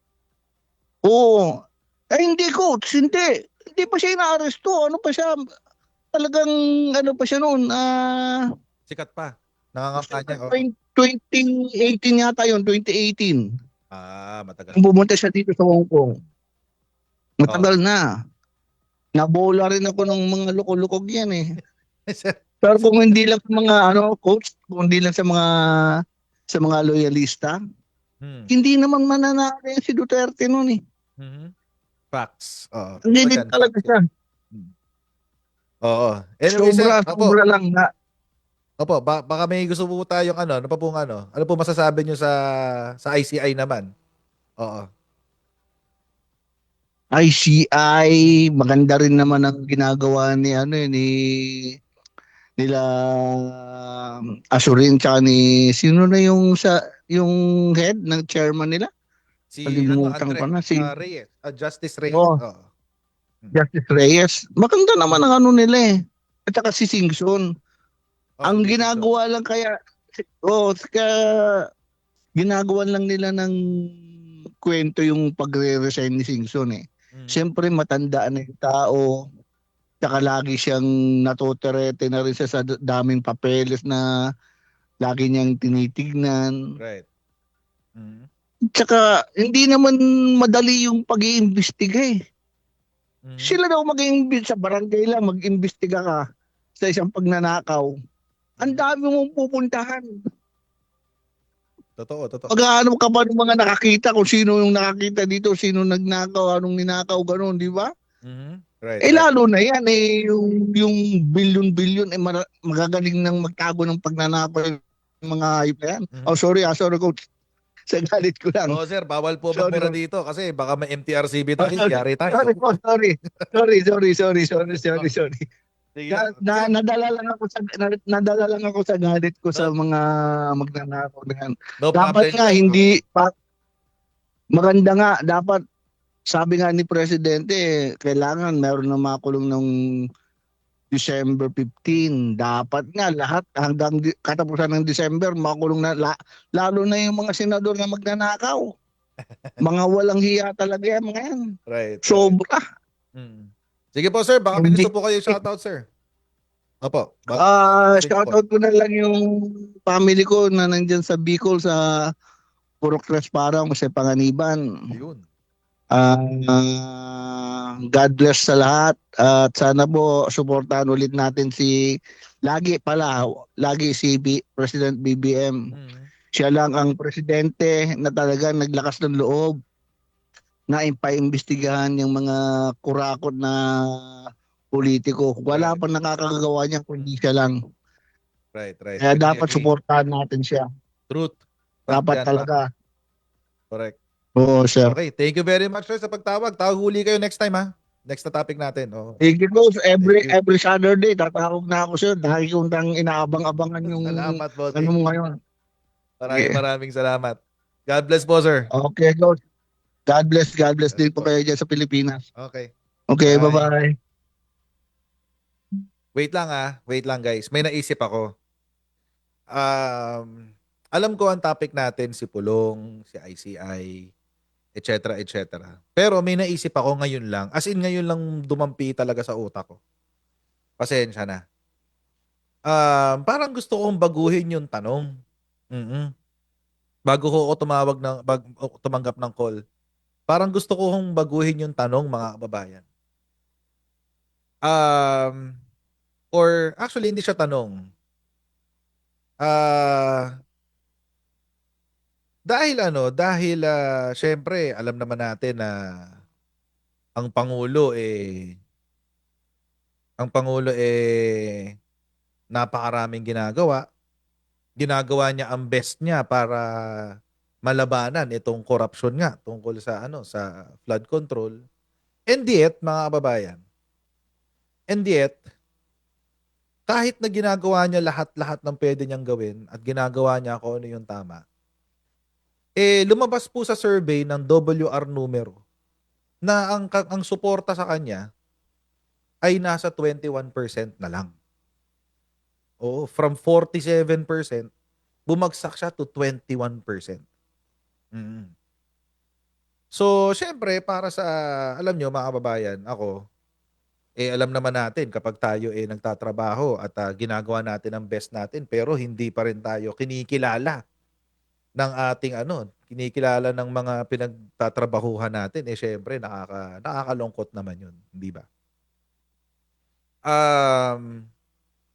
hindi, coach. Hindi. Hindi pa siya inaaresto. Ano pa siya? Talagang pa siya noon. Sikat pa. Nangangampanya. 2018 yata yun. 2018. Matagal. Pumunta siya dito sa Hong Kong. Matagal na. Nabola rin ako ng mga loko-lokog yan Pero kung hindi lang sa mga coach, kung hindi lang sa mga loyalista, hindi naman mananalo yan si Duterte noon Facts. Hindi din talaga siya. Oo. Anyway, Sobra lang na. Opo, baka may gusto po tayong ano pa pong ano po masasabi nyo sa ICI naman? Oo. ICI, maganda rin naman ang ginagawa ni nila Asurin tsaka ni sino na yung head ng chairman nila? Si Kalimutan ko na, Reyes, Justice Reyes. Justice Reyes. Maganda naman ang nila At saka si Singson. Ang ginagawa lang ginagawa lang nila ng kwento yung pagre-resign ni Singson Siyempre matanda na yung tao. Tsaka lagi siyang natuterete na rin siya sa daming papeles na lagi niyang tinitignan. Right. Tsaka hindi naman madali yung pag-iimbestiga Sila daw mag-iimbestiga sa barangay lang, mag-iimbestiga ka sa isang pagnanakaw. Ang dami mong pupuntahan. Totoo. Pag-ano ka pa ng mga nakakita kung sino yung nakakita dito, sino nagnakaw, anong ninakaw, gano'n, di ba? Right. Lalo na yan yung billion-billion magagaling nang magtago ng pagnanakaw yung mga hayop na yan. Sorry coach. Sa galit ko lang. Sir, bawal po magmura dito kasi baka may MTRCB tayo, yari tayo. Sorry. Nadala lang ako sa galit ko sa mga magnanakaw na yan. Dapat nga hindi maganda nga dapat sabi nga ni Presidente kailangan meron na makulong ng December 15. Dapat nga lahat hanggang katapusan ng December makulong na lalo na yung mga senador na magnanakaw. Mga walang hiya talaga yan mga yan. Right. Sobra. Mm. Sige po, sir. Baka may Hindi. gusto po kayo shoutout, sir. Opo. Sige po. Shoutout ko na lang yung family ko na nandyan sa Bicol sa Purok Tres Parang sa Panganiban. Yun. God bless sa lahat at sana po suportahan ulit natin lagi si President BBM. Mm. Siya lang ang presidente na talaga naglakas ng loob na impaimbestigahan yung mga kurakot na politiko. Wala Right. pang nakakagawa niya kundi siya lang. Right. Kaya dapat Agree. suportahan natin siya. Truth. Dapat Yan, talaga. Correct. Oo, sir. Okay. Thank you very much, sir, sa pagtawag. Tawag huli kayo next time, ha? Next na topic natin. Oh. Thank you, Coach. Thank you. Every Saturday, tatawag na ako sir. Dahil kung tang inaabang-abangan yung Salamat, boss. ano mo ngayon. Maraming salamat. God bless po, sir. Okay, Coach. God bless din po kayo dyan sa Pilipinas. Okay. Okay, Bye. bye-bye. Wait lang, Wait lang, guys. May naisip ako. Alam ko ang topic natin, si Pulong, si ICI, etc. Pero may naisip ako ngayon lang. As in, ngayon lang dumampi talaga sa utak ko. Pasensya na. Parang gusto kong baguhin yung tanong. Bago ko tumanggap ng call. Parang gusto kong baguhin yung tanong, mga kababayan. Or actually, hindi siya tanong. Dahil syempre, alam naman natin na ang Pangulo napakaraming ginagawa. Ginagawa niya ang best niya para malabanan itong corruption nga tungkol sa sa flood control. And yet, mga kababayan, kahit na ginagawa niya lahat-lahat ng pwede niyang gawin at ginagawa niya kung ano yung tama, lumabas po sa survey ng WR numero na ang suporta sa kanya ay nasa 21% na lang. Oo, from 47%, bumagsak siya to 21%. So, syempre, para sa, alam nyo, mga kababayan, ako, alam naman natin kapag tayo nagtatrabaho at ginagawa natin ang best natin, pero hindi pa rin tayo kinikilala ng ating kinikilala ng mga pinagtatrabahuhan natin, syempre, nakakalungkot naman yun, di ba?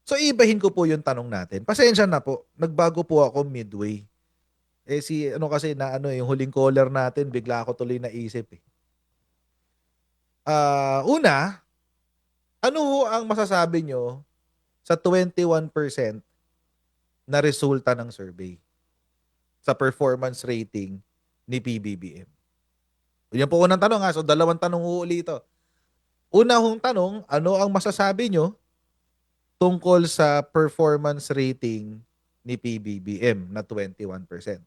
So, ibahin ko po yung tanong natin. Pasensya na po, nagbago po ako midway. Kasi yung huling caller natin, bigla ako tuloy naisip Una, ano ho ang masasabi nyo sa 21% na resulta ng survey sa performance rating ni PBBM? Yan po unang tanong So, dalawang tanong uli ito. Una hong tanong, ano ang masasabi nyo tungkol sa performance rating ni PBBM na 21%?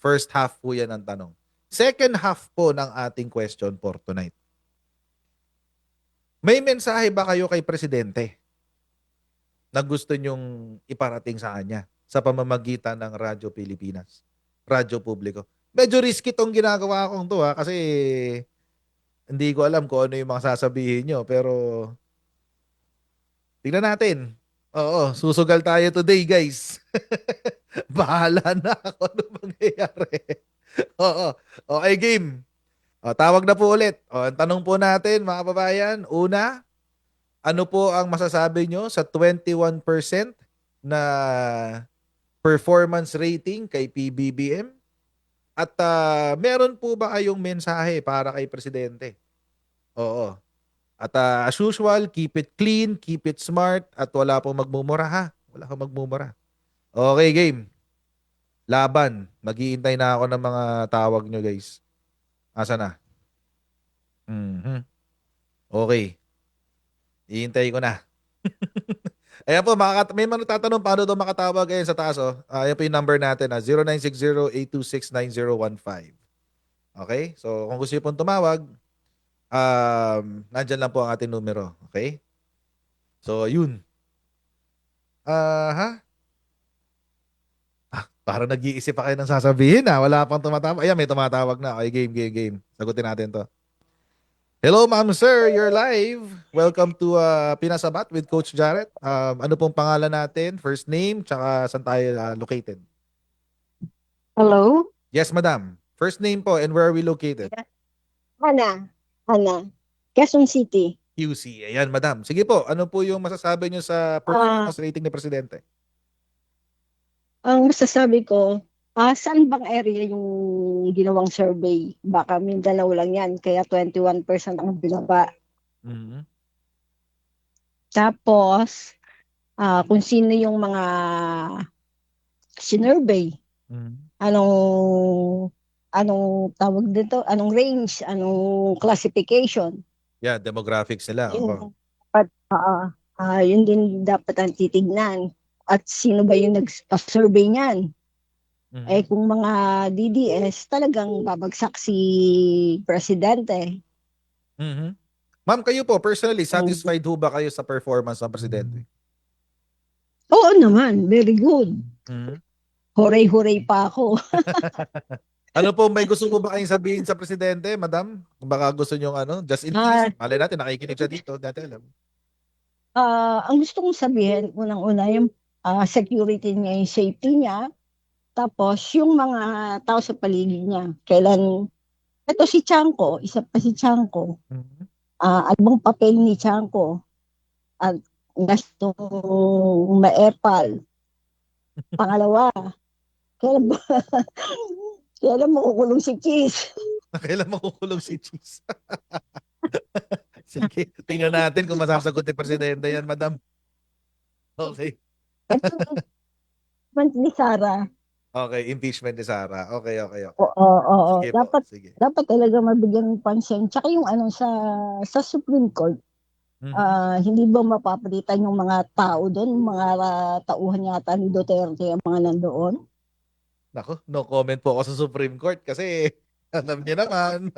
First half po yan ang tanong. Second half po ng ating question for tonight. May mensahe ba kayo kay Presidente na gusto nyong iparating sa kanya sa pamamagitan ng Radyo Pilipinas? Radyo Publiko. Medyo risky tong ginagawa kong to kasi hindi ko alam kung ano yung mga sasabihin nyo, pero tingnan natin. Oo, susugal tayo today, guys. Bahala na ako ano mangyayari. Oo. Okay, game. Tawag na po ulit. Ang tanong po natin, mga kababayan, una, ano po ang masasabi nyo sa 21% na performance rating kay PBBM? At meron po ba kayong mensahe para kay Presidente? Oo. At as usual, keep it clean, keep it smart, at wala pong magmumura ha. Wala kang magmumura. Okay, game. Laban. Maghihintay na ako ng mga tawag nyo, guys. Asa na? Okay. Ihintay ko na. Ayan po, may tatanong paano daw makatawag sa taas. Ayan po yung number natin, 0960-826-9015. Okay? So, kung gusto nyo pong tumawag, nandyan lang po ang ating numero. Okay? So, yun. Ha? Parang nag-iisip pa kayo ng sasabihin na. Wala pang tumatawag. Ayan, may tumatawag na. Okay, game. Sagutin natin to. Hello, ma'am, sir. You're live. Welcome to Pinasabat with Coach Jarrett. Ano pong pangalan natin? First name, tsaka saan tayo located? Hello? Yes, madam. First name po and where are we located? Hana. Quezon City. QC. Ayan, madam. Sige po, ano po yung masasabi nyo sa performance rating ni Presidente? Ang masasabi ko, saan bang area yung ginawang survey? Baka Mindanao lang yan, kaya 21% ang binaba. Mhm. Tapos, kung sino yung mga sinurvey, Mhm. anong tawag dito, anong range, anong classification. Yeah, demographics nila. Yun, Oo. yun din dapat ang titignan. At sino ba yung nag-survey niyan? Mhm. Eh kung mga DDS, talagang babagsak si Presidente. Mhm. Ma'am, kayo po, personally, satisfied ho ba kayo sa performance ng Presidente? Oo naman, very good. Mhm. Hooray-hooray pa ako. Ano po, may gusto po ba kayong sabihin sa Presidente, madam? Kung baka gusto nyo just in case, malay natin, nakikinig siya dito, dati alam. Ang gusto kong sabihin, unang-una, yung security niya, yung safety niya. Tapos, yung mga tao sa paligid niya. Ito si Chanko, isa pa si Chanko. Mhm. Ano bang papel ni Chanko? At gastong maepal. Pangalawa, kailan ba, kailan makukulong si Cheese? Kailan makukulong si Cheese? Sige, tingnan natin kung masasagot ni Presidente yan, madam. Okay. Ito, ni Sara. Okay, impeachment ni Sara. Okay. Oo. Sige po, sige. Dapat talaga mabigyan ng pansin. Tsaka yung sa Supreme Court, Mhm. hindi ba mapapalitan yung mga tao doon, mga tauhan yata ni Duterte, ang mga nandoon? Nako, no comment po ako sa Supreme Court kasi alam niyo naman,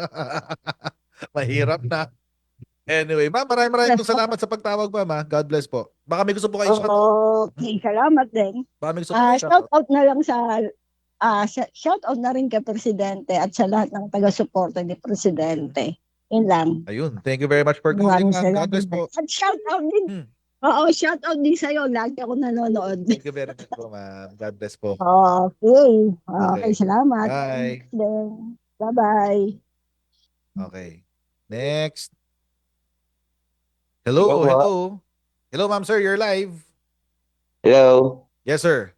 mahirap na. Anyway, ma'am, maraming pong salamat sa pagtawag, ma'am. God bless po. Baka may gusto po kayo shoutout. Okay, salamat din. Baka may gusto po kayo Shout shoutout. out na lang shout out na rin kay Presidente at sa lahat ng taga-suporta ni Presidente. Yun lang. Ayun, thank you very much for calling, Maraming ma'am. God salamat. bless po. At shout out din. Hmm. Oo, shout out din sa'yo. Lagi ako nanonood. Thank you very much po, ma'am. God bless po. Okay. Okay. Okay, salamat. Bye. Thanks din. Bye-bye. Okay. Next. Hello. Hello, ma'am, sir. You're live. Hello. Yes, sir.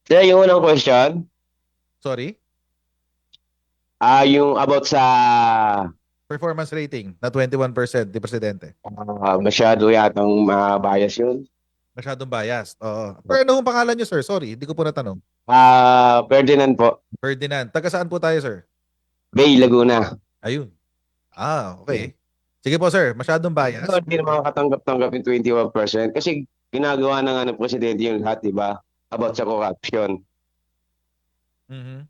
Sir, yung unang question, Sorry. yung about sa Performance rating na 21% ni Presidente. masyado yatang bias yun. Masyadong biased. Oo. Pero ano ang pangalan niyo, sir? Sorry, hindi ko po natanong. Ferdinand po, Ferdinand. Taga saan po tayo, sir? Bay, Laguna. Ayun. Okay. Sige po, sir. Masyadong biased. Hindi naman katanggap-tanggap yung 21% kasi ginagawa na nga ng presidente yung lahat, di ba? About sa corruption. Mhm.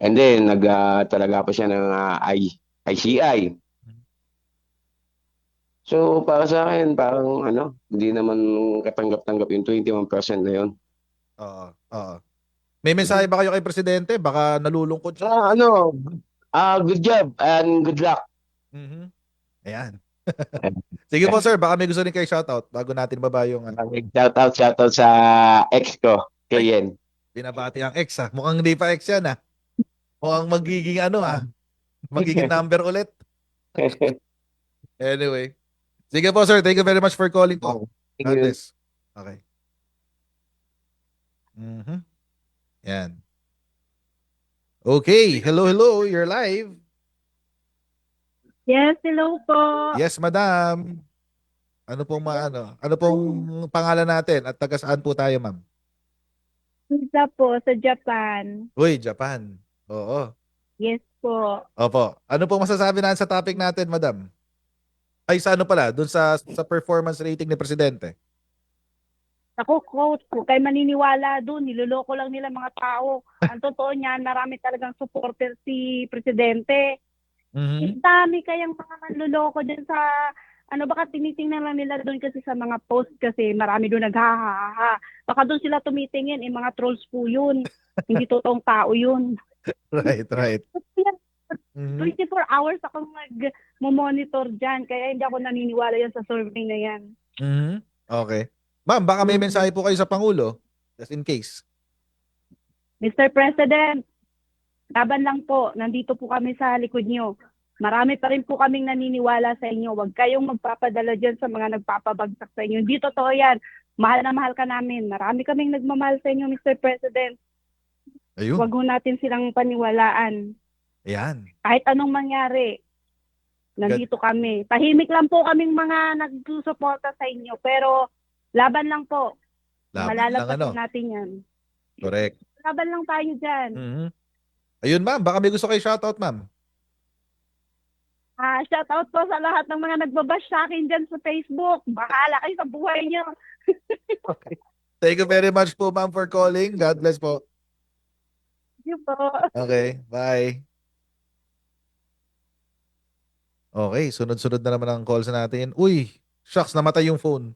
And then, talaga pa siya ng ICI. So, para sa akin, parang hindi naman katanggap-tanggap yung 21% na yun. Oo. May mensahe ba kayo kay Presidente? Baka nalulungkot siya. Good job and good luck. Mhm. Ayan. Sige po, sir. Baka may gusto rin kayo shoutout bago natin baba yung Shoutout sa ex ko, Kayen. binabati ang ex, ha? Mukhang hindi pa ex yan, ha? Mukhang magiging magiging number ulit. Anyway. Sige po, sir. Thank you very much for calling po. Thank God you. bless. Okay. Mhm. Yan. Okay. Hello. You're live. Yes, hello po. Yes, madam. Ano pong Ano pong pangalan natin at taga saan po tayo, ma'am? Isa po sa Japan. Uy, Japan. Oo. Yes po. Opo. Ano pong masasabi natin sa topic natin, madam? Ay, sa doon sa performance rating ni Presidente. Ako, coach, kung kayo maniniwala doon, niloloko lang nila mga tao. Ang totoo niyan, marami talagang supporter si Presidente. Mhm. Dami kayang mga manloloko dyan sa ano baka tinitingnan lang nila doon kasi sa mga post kasi marami doon naghahaha. Baka doon sila tumitingin, mga trolls po yun. Hindi totoong tao yun. Right, right. Mhm. 24 hours akong nag-monitor dyan, kaya hindi ako naniniwala yan sa survey na yan. Mhm. Okay. Ma'am, baka may mensahe po kayo sa Pangulo, just in case. Mr. President, laban lang po, nandito po kami sa likod nyo. Marami pa rin po kaming naniniwala sa inyo. Huwag kayong magpapadala dyan sa mga nagpapabagsak sa inyo. Hindi totoo yan. Mahal na mahal ka namin. Marami kaming nagmamahal sa inyo, Mr. President. Ayun. Huwag ho natin silang paniwalaan. Ayan. Kahit anong mangyari, nandito kami. Tahimik lang po kaming mga nagsusuporta sa inyo. Pero laban lang po. Laban lang, Malalampasin natin yan. Correct. Laban lang tayo dyan. Mhm. Ayun, ma'am. Baka may gusto kayo shoutout, ma'am. Shout out po sa lahat ng mga nagbabash sa akin dyan sa Facebook. Bahala kayo sa buhay niyo. Okay. Thank you very much po, ma'am, for calling. God bless po. Thank you po. Okay, bye. Okay, sunod-sunod na naman ang calls natin. Uy, shucks, namatay yung phone.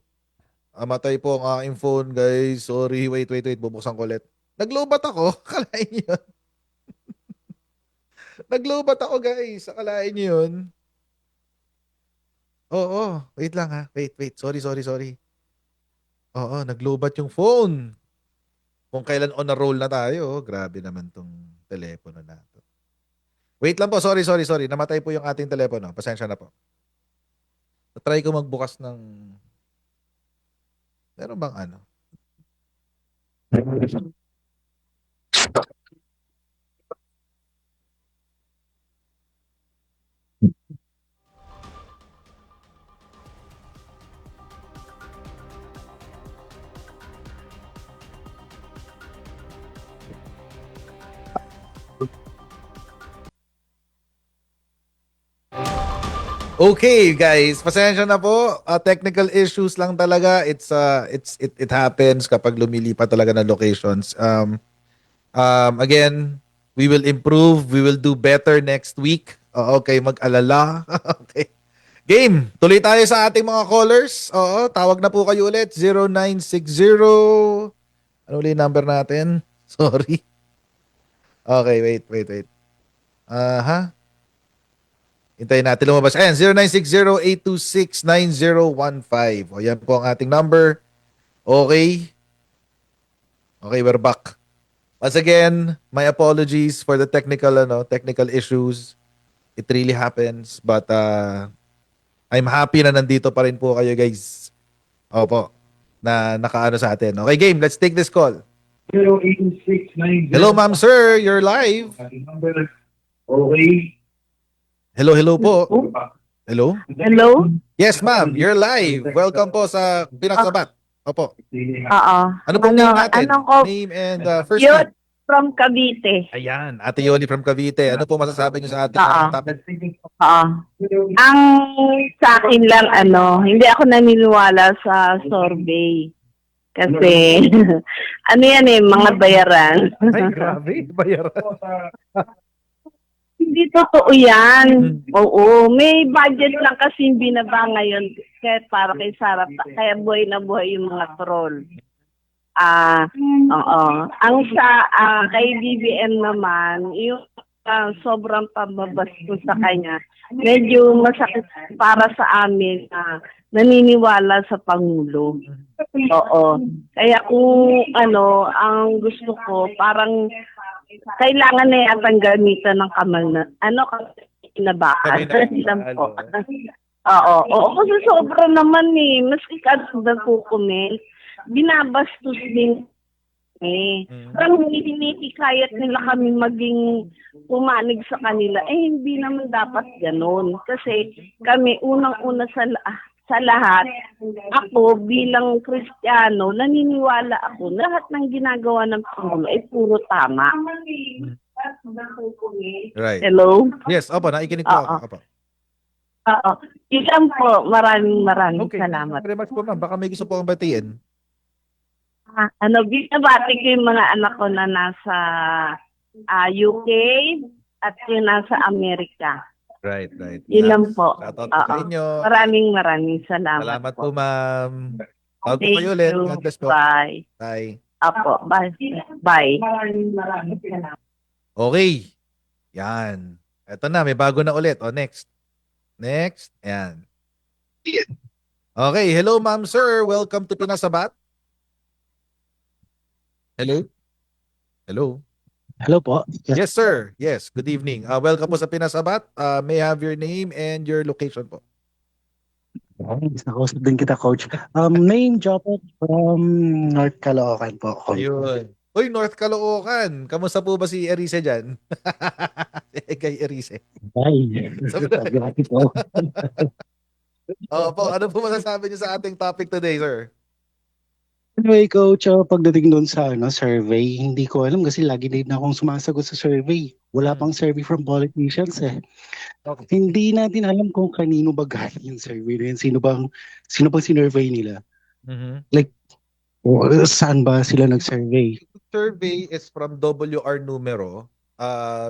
Amatay po ang aking phone, guys. Sorry, wait. Bubuksan ko ulit. Nag-lowbat ako. Akalain niyo yun. Nag-lowbat ako, guys. Akalain niyo yun. Oo, wait lang ha. Wait. Sorry. Oo, nag-lowbat yung phone. Kung kailan on a roll na tayo, grabe naman tong telepono na to. Wait lang po, sorry. Namatay po yung ating telepono. Pasensya na po. Try ko magbukas ng... Meron bang ano? Okay, guys, pasensya na po. Technical issues lang talaga. It happens kapag lumilipat talaga ng locations. Again, we will improve. We will do better next week. Okay, mag-alala. Okay. Game, tuloy tayo sa ating mga callers. Oo, tawag na po kayo ulit. 0960. Ano ulit yung number natin? Sorry. Okay, wait. Hintayin natin lumabas. Ayan, 0960-826-9015. O, yan po ang ating number. Okay. Okay, we're back. Once again, my apologies for the technical issues. It really happens. But I'm happy na nandito pa rin po kayo, guys. Opo. Na nakaano sa atin. Okay, game. Let's take this call. 082690. Hello, ma'am, sir. You're live. Okay. Hello po. Hello? Hello? Yes, ma'am. You're live. Welcome po sa Pinagsabat. Opo. Oo. Ano pong name natin? ko? Name and first Yun, name. from Cavite. Ayan. Ate Yoli from Cavite. Ano po masasabi niyo sa ating topic? Oo. Ang sa akin lang, hindi ako naniniwala sa survey. Kasi, ano yan mga bayaran. Ay, grabe. Bayaran. Hindi totoo yan. Oo. May budget lang kasi binaba ngayon kaya para kay Sarah. Kaya buhay na buhay yung mga troll. Oo. Ang sa kay BBM naman, yung sobrang pambabastos sa kanya, medyo masakit para sa amin naniniwala sa Pangulo. Oo. Kaya kung ang gusto ko, parang kailangan na yatang gamitan ng kamal na, kinabakan. Lang po. Oo. Kasi sobra naman maski kada po comment, binabastos din parang hinihikayat nila kami maging pumanig sa kanila. Hindi naman dapat ganun. Kasi kami, unang-una sa lahat, ako bilang Kristiyano, naniniwala ako na lahat ng ginagawa ng Pangulo ay puro tama. Right. Hello? Yes, opo. Naikinig po ako. Opo. Oo. Ilan po, maraming Okay. salamat. Very much po, ma'am. Baka may gusto po akong batiin. Binabati ko yung mga anak ko na nasa UK at yung nasa Amerika. Right, right. Yun lang po. Shoutout po sa Oo. inyo. Maraming salamat Salamat po. po, ma'am. Tawag po Thank kayo ulit. you. God bless po. Bye. Bye. Apo. Bye. Bye. Okay. Yan. Eto na, may bago na ulit. O, next. Next. Yan. Okay. Hello, ma'am, sir. Welcome to Pinasabat. Hello? Hello? Hello po. Yes, sir. Yes. Good evening. Welcome po sa Pinasabat. May I have your name and your location po. Nakausap din kita, Coach. Main job from North Caloocan po, Coach. Ayun. Uy, North Caloocan. Kamusta po ba si Erice dyan? Kay Erice. Ay, grabe po. Po, ano po masasabi niyo sa ating topic today, sir? Anyway, Coach, pagdating doon sa survey, hindi ko alam kasi lagi din akong sumasagot sa survey. Wala pang survey from politicians eh. Okay. Hindi natin alam kung kanino ba galing yung survey na yun. Sino bang sinurvey nila? Like, saan ba sila nag-survey? Survey is from WR Numero.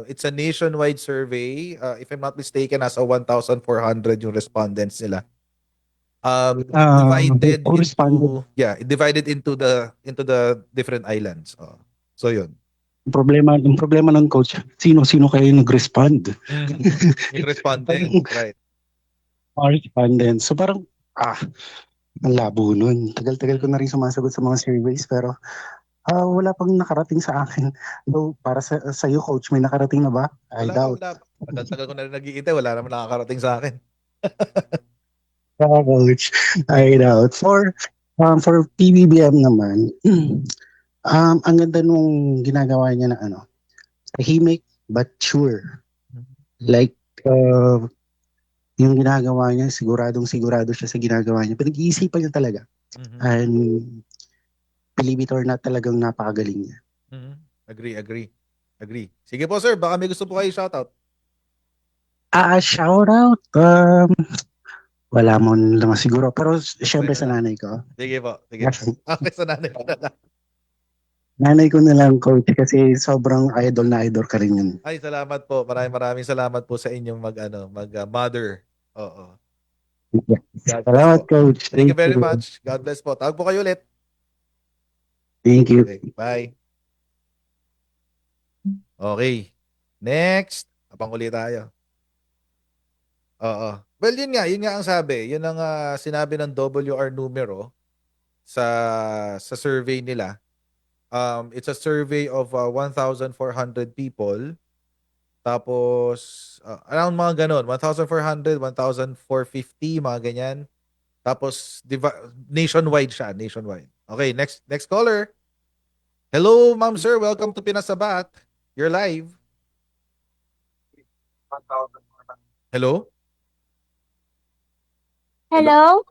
It's a nationwide survey. If I'm not mistaken, nasa 1,400 yung respondents nila. Divided into the different islands. So yun. Yung problema ng Coach, sino kayo nag-respond? Yung respondent, right. Respondent. So parang, ang labo nun. Tagal-tagal ko na rin sumasagot sa mga surveys pero wala pang nakarating sa akin. Though, para sa iyo, Coach, may nakarating na ba? I doubt. Wala. Tagal ko na rin nag-iintay. Wala naman nakakarating sa akin. Coach, I doubt. For PBBM naman, ang ganda nung ginagawa niya na tahimik but sure. Like, yung ginagawa niya, sigurado siya sa ginagawa niya. Pinag-iisipan niya talaga. And believe it or not, talagang napakagaling niya. Agree. Sige po, sir. Baka may gusto po kayo shoutout. Shoutout? Wala mo naman siguro. Pero syempre sa nanay ko. Sige po. Sige. Okay, sa nanay ko na lang. Nanay ko na lang, Coach, kasi sobrang idol ka rin yun. Ay, salamat po. Maraming salamat po sa inyong mag-mother. Oo. Salamat, Coach. Thank you very much. God bless po. Tawag po kayo ulit. Thank you. Okay, bye. Okay. Next. Abang ulit tayo. Oo. Well, yun nga ang sabi. Yun ang sinabi ng WR Numero sa survey nila. It's a survey of 1,400 people. Tapos, around mga ganon. 1,400, 1,450, mga ganyan. Tapos, nationwide siya. Nationwide. Okay, next caller. Hello, ma'am, sir. Welcome to Pinasabat. You're live. Hello? Hello?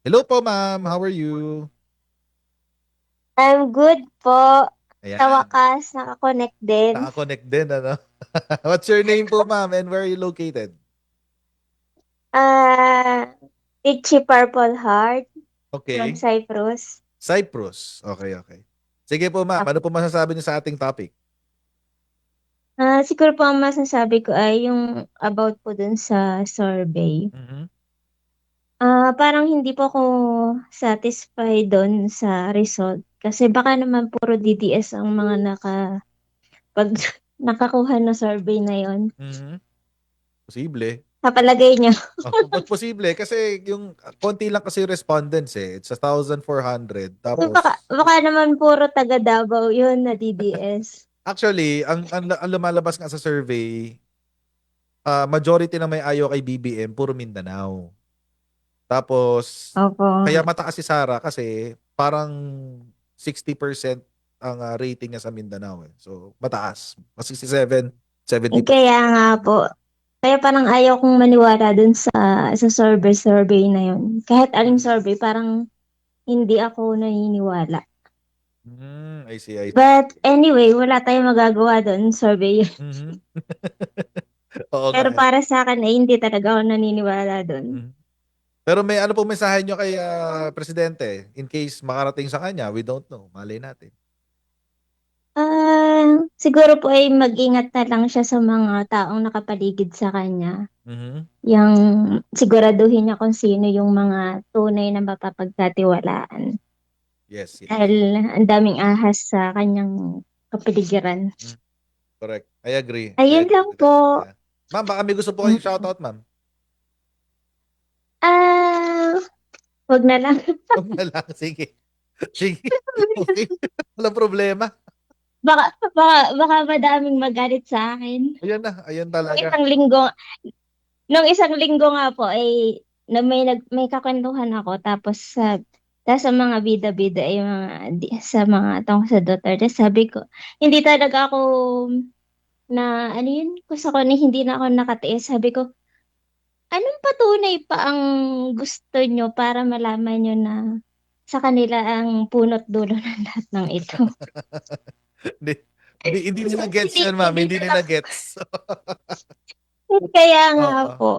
Hello po, ma'am. How are you? I'm good po. Ayan. Sa wakas, nakakonect din. Nakakonect din, ano? What's your name po, ma'am, and where are you located? Itchy Purple Heart Okay. from Cyprus. Cyprus. Okay. Sige po, ma'am. Ano po masasabi niyo sa ating topic? Siguro po ang masasabi ko ay yung about po dun sa survey. Parang hindi po ako satisfied doon sa result. Kasi baka naman puro DDS ang mga nakakuha ng survey na yon. Posible. Sa palagay niyo. Posible kasi yung konti lang kasi respondents eh. It's 1,400. So, Tapos baka naman puro taga Davao yun na DDS. actually, ang lumalabas nga sa survey, majority na may ayaw kay BBM puro Mindanao. Tapos Opo. kaya mataas si Sara kasi parang 60% ang rating niya sa Mindanao eh. So mataas. 67, 70. Kaya nga po. Kaya parang ayaw kong maniwala dun sa survey na yun. Kahit aling survey, parang hindi ako naniniwala. I see. But anyway, wala tayong magagawa dun, survey yun. Oo Pero nga. para sa akin ay hindi talaga ako naniniwala dun. Pero may ano po mensahe nyo kay Presidente in case makarating sa kanya? We don't know. Malay natin. siguro po ay mag-ingat na lang siya sa mga taong nakapaligid sa kanya. Mhm. Yang siguraduhin niya kung sino yung mga tunay na mapapagkatiwalaan. Yes, yes. Dahil ang daming ahas sa kanyang kapaligiran. Correct. I agree. Ayun lang with that. po. Yeah. Ma'am, baka may gusto po kayong shoutout, ma'am. Wag na lang. Huwag na lang. Sige. Sige. Okay. Walang problema. Baka madaming magalit sa akin. Ayan na. Ayan Nung talaga. isang linggo nga po ay may kakwentuhan ako tapos sa mga bida-bida ay sa mga tungkol sa Duterte, sabi ko, hindi talaga ako na ano yun, gusto ko na hindi na ako nakatiis. Sabi ko, anong patunay pa ang gusto nyo para malaman nyo na sa kanila ang punot dulo ng lahat ng ito? Hindi nila gets yan, ma'am. Hindi nila gets. Kaya nga Oo. po.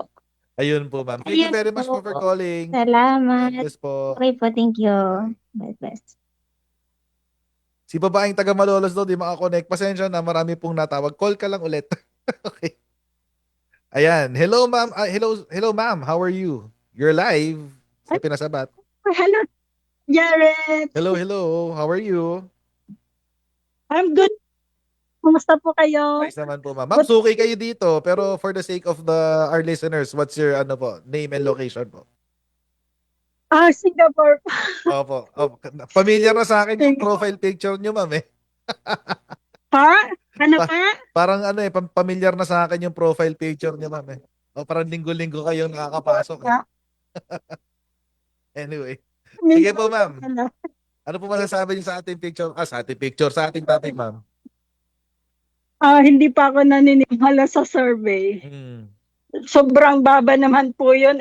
Ayun po, ma'am. Thank you Ayun very much po. for calling. Salamat. God bless po. Okay po, thank you. God bless. Si babaeng taga Malolos daw, di makakonect. Pasensya na, marami pong natawag. Call ka lang ulit. Okay. Ayan. Hello, ma'am. Hello, ma'am. How are you? You're live sa Pinasabat. Hello, Jared. Hello. How are you? I'm good. Kumusta po kayo? Nice naman po, ma'am. Ma'am, suki kayo dito. Pero for the sake of our listeners, what's your name and location po? Singapore. Opo. Familiar na sa akin yung profile picture nyo, ma'am eh. Pa? Ano pa? Parang familiar na sa akin yung profile picture nyo, ma'am eh. O parang linggo-linggo kayong nakakapasok. Anyway. Sige po, ma'am. Ano po masasabi niyo sa ating picture? Sa ating topic, ma'am. Hindi pa ako naniniwala sa survey. Sobrang baba naman po yun.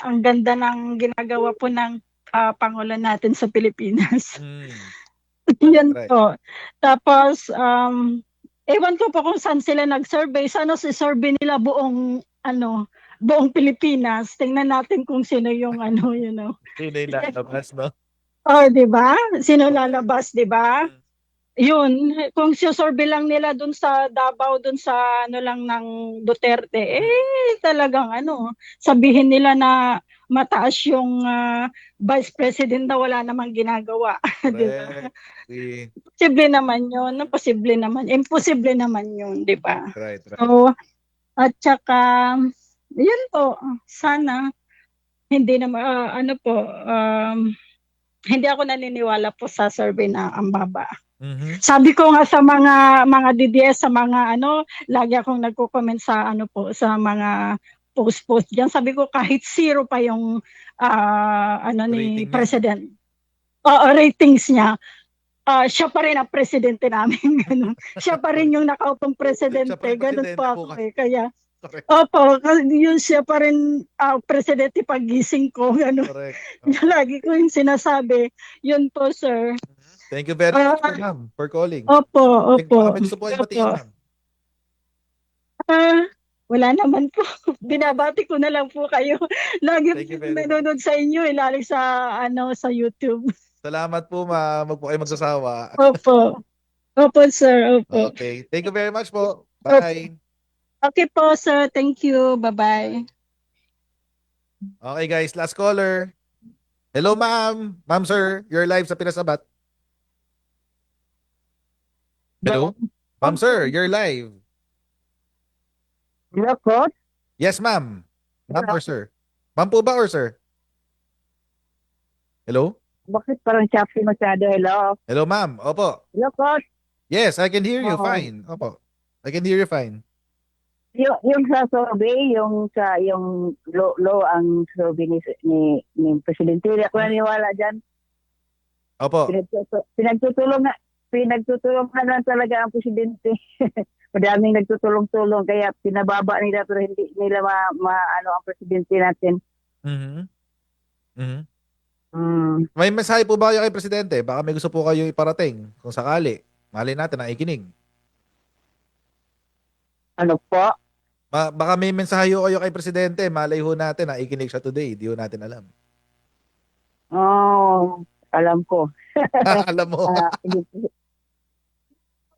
Ang ganda ng ginagawa po ng Pangulo natin sa Pilipinas. Yan Right. po. Tapos, ewan ko po kung saan sila nag-survey. Sana si survey nila buong Pilipinas. Tingnan natin kung sino yung Sino yung lalabas, no? di ba? Sino lalabas, di ba? Yun, kung survey lang nila dun sa Davao, dun sa lang ng Duterte, talagang sabihin nila na mataas yung vice president na wala namang ginagawa. Di ba? Posible naman yun. Posible naman. Imposible naman yun, di ba? Right. So, at saka, yun po, sana, hindi naman, hindi ako naniniwala po sa survey na ang baba. Sabi ko nga sa mga DDS, sa mga lagi akong nagko-comment sa sa mga post diyan. Sabi ko kahit zero pa yung ni president. Ratings niya. Siya pa rin ang presidente namin, ganun. Siya pa rin yung nakaupong presidente, ganun po ako kaya opo, yun siya pa rin presidente pagising ko, ganun. Lagi ko yung sinasabi, yun po, sir. Thank you very much, ma'am, for calling. Opo. Baka may gusto po kayo batiin, ma'am. Wala naman po. Binabati ko na lang po kayo. Lagi Thank you po very much. nanonood sa inyo, lalo sa YouTube. Salamat po, ma'am. Huwag po kayo magsasawa. Opo. Opo, sir. Opo. Okay. Thank you very much po. Bye. Okay po, sir. Thank you. Bye-bye. Okay, guys. Last caller. Hello, ma'am. Ma'am, sir. You're live sa Pinasabat. Hello? Ma'am, sir. You're live. Hello, Coach? Yes, ma'am. Ma'am or sir? Ma'am po ba or sir? Hello? Bakit parang choppy masyado? Hello? Hello, ma'am. Opo. Hello, Coach? Yes, I can hear you Oo. fine. Opo. I can hear you fine. Yung sa survey, yung low ang survey ni Presidente. Hindi ako naniwala dyan. Opo. Pinagtutulungan lang talaga ang Presidente. Madaming nagtutulong-tulong kaya pinababa nila pero hindi nila ang Presidente natin. May mensahe po ba kayo kay Presidente? Baka may gusto po kayo iparating kung sakali. Mali natin ang ikinig. Ano po? Baka may mensahe kayo kay Presidente. Malay ho natin na ikinig siya today. Di ho natin alam. Alam ko. Alam mo.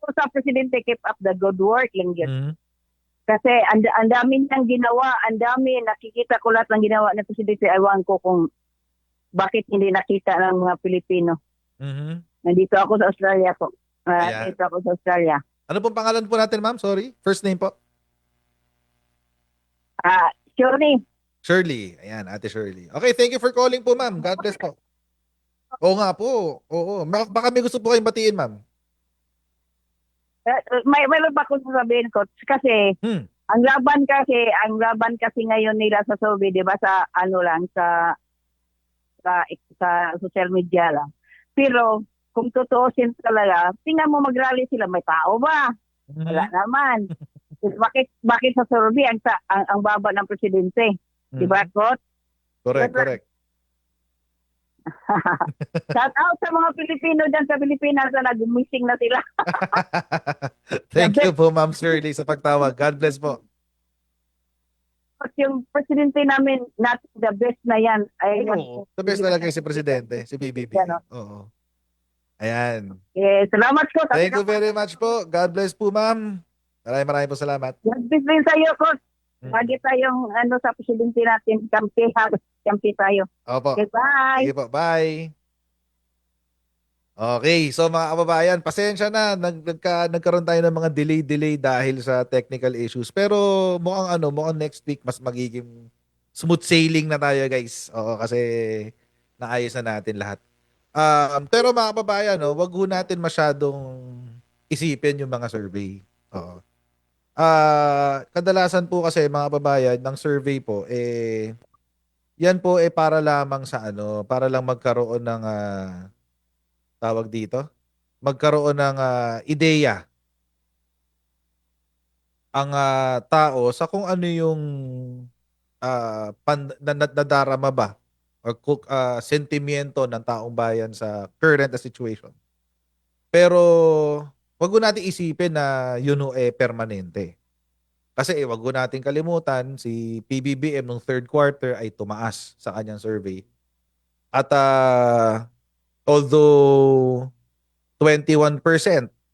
ko sa presidente, keep up the good work lang yun. Mhm. Kasi ang dami niyang ginawa, ang dami, nakikita ko lahat ng ginawa ng presidente. Ewan ko kung bakit hindi nakita ng mga Pilipino. Mhm. Nandito ako sa Australia po. Ayan. Nandito ako sa Australia. Ano pong pangalan po natin, ma'am? Sorry. First name po. Shirley, Shirley. Ayan, Ate Shirley. Okay, thank you for calling po, ma'am. God bless po. Oo nga po. Oo. Baka may gusto po kayong batiin, ma'am. mayroon pa akong sasabihin ko. Kasi, ang laban kasi ngayon nila sa survey, di ba, sa social media lang. Pero, kung tutuusin talaga, tingnan mo mag-rally sila, may tao ba? Wala naman. Bakit sa survey ang baba ng presidente? Di ba, Kot? Correct. Shout out sa mga Pilipino dyan sa Pilipinas na gumising na sila. Thank you po, Ma'am Shirley, sa pagtawag. God bless po. Yung presidente namin, not the best na yan. The best talaga si Presidente, si BBB. Oo. Ayan. Salamat po. Thank you very much po. God bless po, ma'am. Maraming po salamat. God bless din sa iyo, Coach. Lagi tayong sa presidente natin, kampi tayo. Opo. Okay, bye. Sige po, bye. Okay, so mga kababayan, pasensya na, nagkaroon tayo ng mga delay dahil sa technical issues. Pero mukhang next week mas magiging smooth sailing na tayo, guys. Oo, kasi naayos na natin lahat. Pero mga kababayan, wag ho natin masyadong isipin yung mga survey. Oo. Kadalasan po kasi mga kababayan, ng survey po, yan po para lamang sa para lang magkaroon ng tawag dito, magkaroon ng ideya ang tao sa kung ano yung nadarama ba or sentimiento ng taong bayan sa current situation. Pero wag ko natin isipin na yun permanente. Kasi wag ko natin kalimutan, si PBBM nung third quarter ay tumaas sa kanyang survey. At although 21%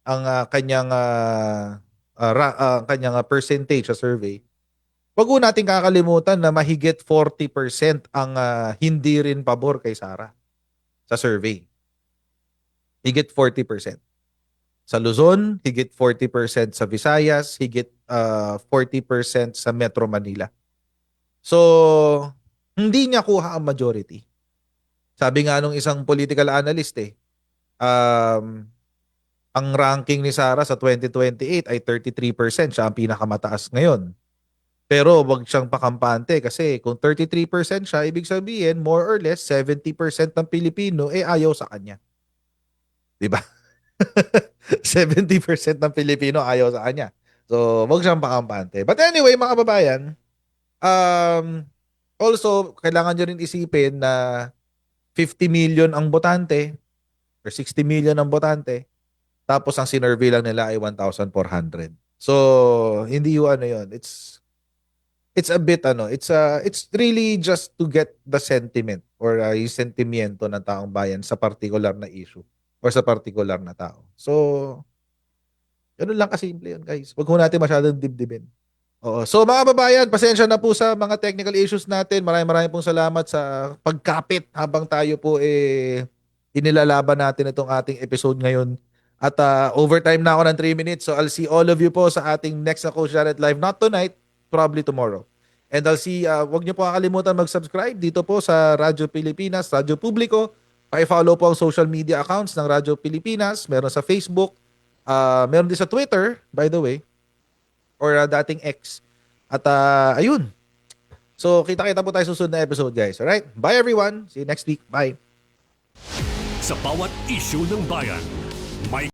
ang kanyang percentage sa survey, wag ko natin kakalimutan na mahigit 40% ang hindi rin pabor kay Sara sa survey. Higit 40%. Sa Luzon, higit 40% sa Visayas, higit 40% sa Metro Manila. So, hindi niya kuha ang majority. Sabi nga nung isang political analyst ang ranking ni Sara sa 2028 ay 33%. Siya ang pinakamataas ngayon. Pero wag siyang pakampante kasi kung 33% siya, ibig sabihin more or less 70% ng Pilipino ayaw sa kanya. 'Di ba? 70% ng Pilipino ayaw sa kanya. So, wag siyang pakampante. But anyway, mga kababayan, also kailangan niyo rin isipin na 50 million ang botante or 60 million ang botante. Tapos ang sinurvey lang nila ay 1,400. So, hindi yun. It's a bit it's really just to get the sentiment or yung sentimiento ng taong bayan sa particular na issue or sa particular na tao. So, ganun lang kasimple yun, guys. Wag mo natin masyadong dibdibin. Oo. So, mga kababayan, pasensya na po sa mga technical issues natin. Maraming pong salamat sa pagkapit habang tayo po inilalaban natin itong ating episode ngayon. At overtime na ako ng 3 minutes. So, I'll see all of you po sa ating next na Coach Jared Live. Not tonight, probably tomorrow. And I'll see, wag niyo po kakalimutan mag-subscribe dito po sa Radyo Pilipinas, Radyo Publiko. I-follow po ang social media accounts ng Radyo Pilipinas. Meron sa Facebook. Meron din sa Twitter, by the way. Or dating X. At ayun. So, kita-kita po tayo susunod na episode, guys. Alright? Bye, everyone. See you next week. Bye. Sa bawat issue ng bayan, may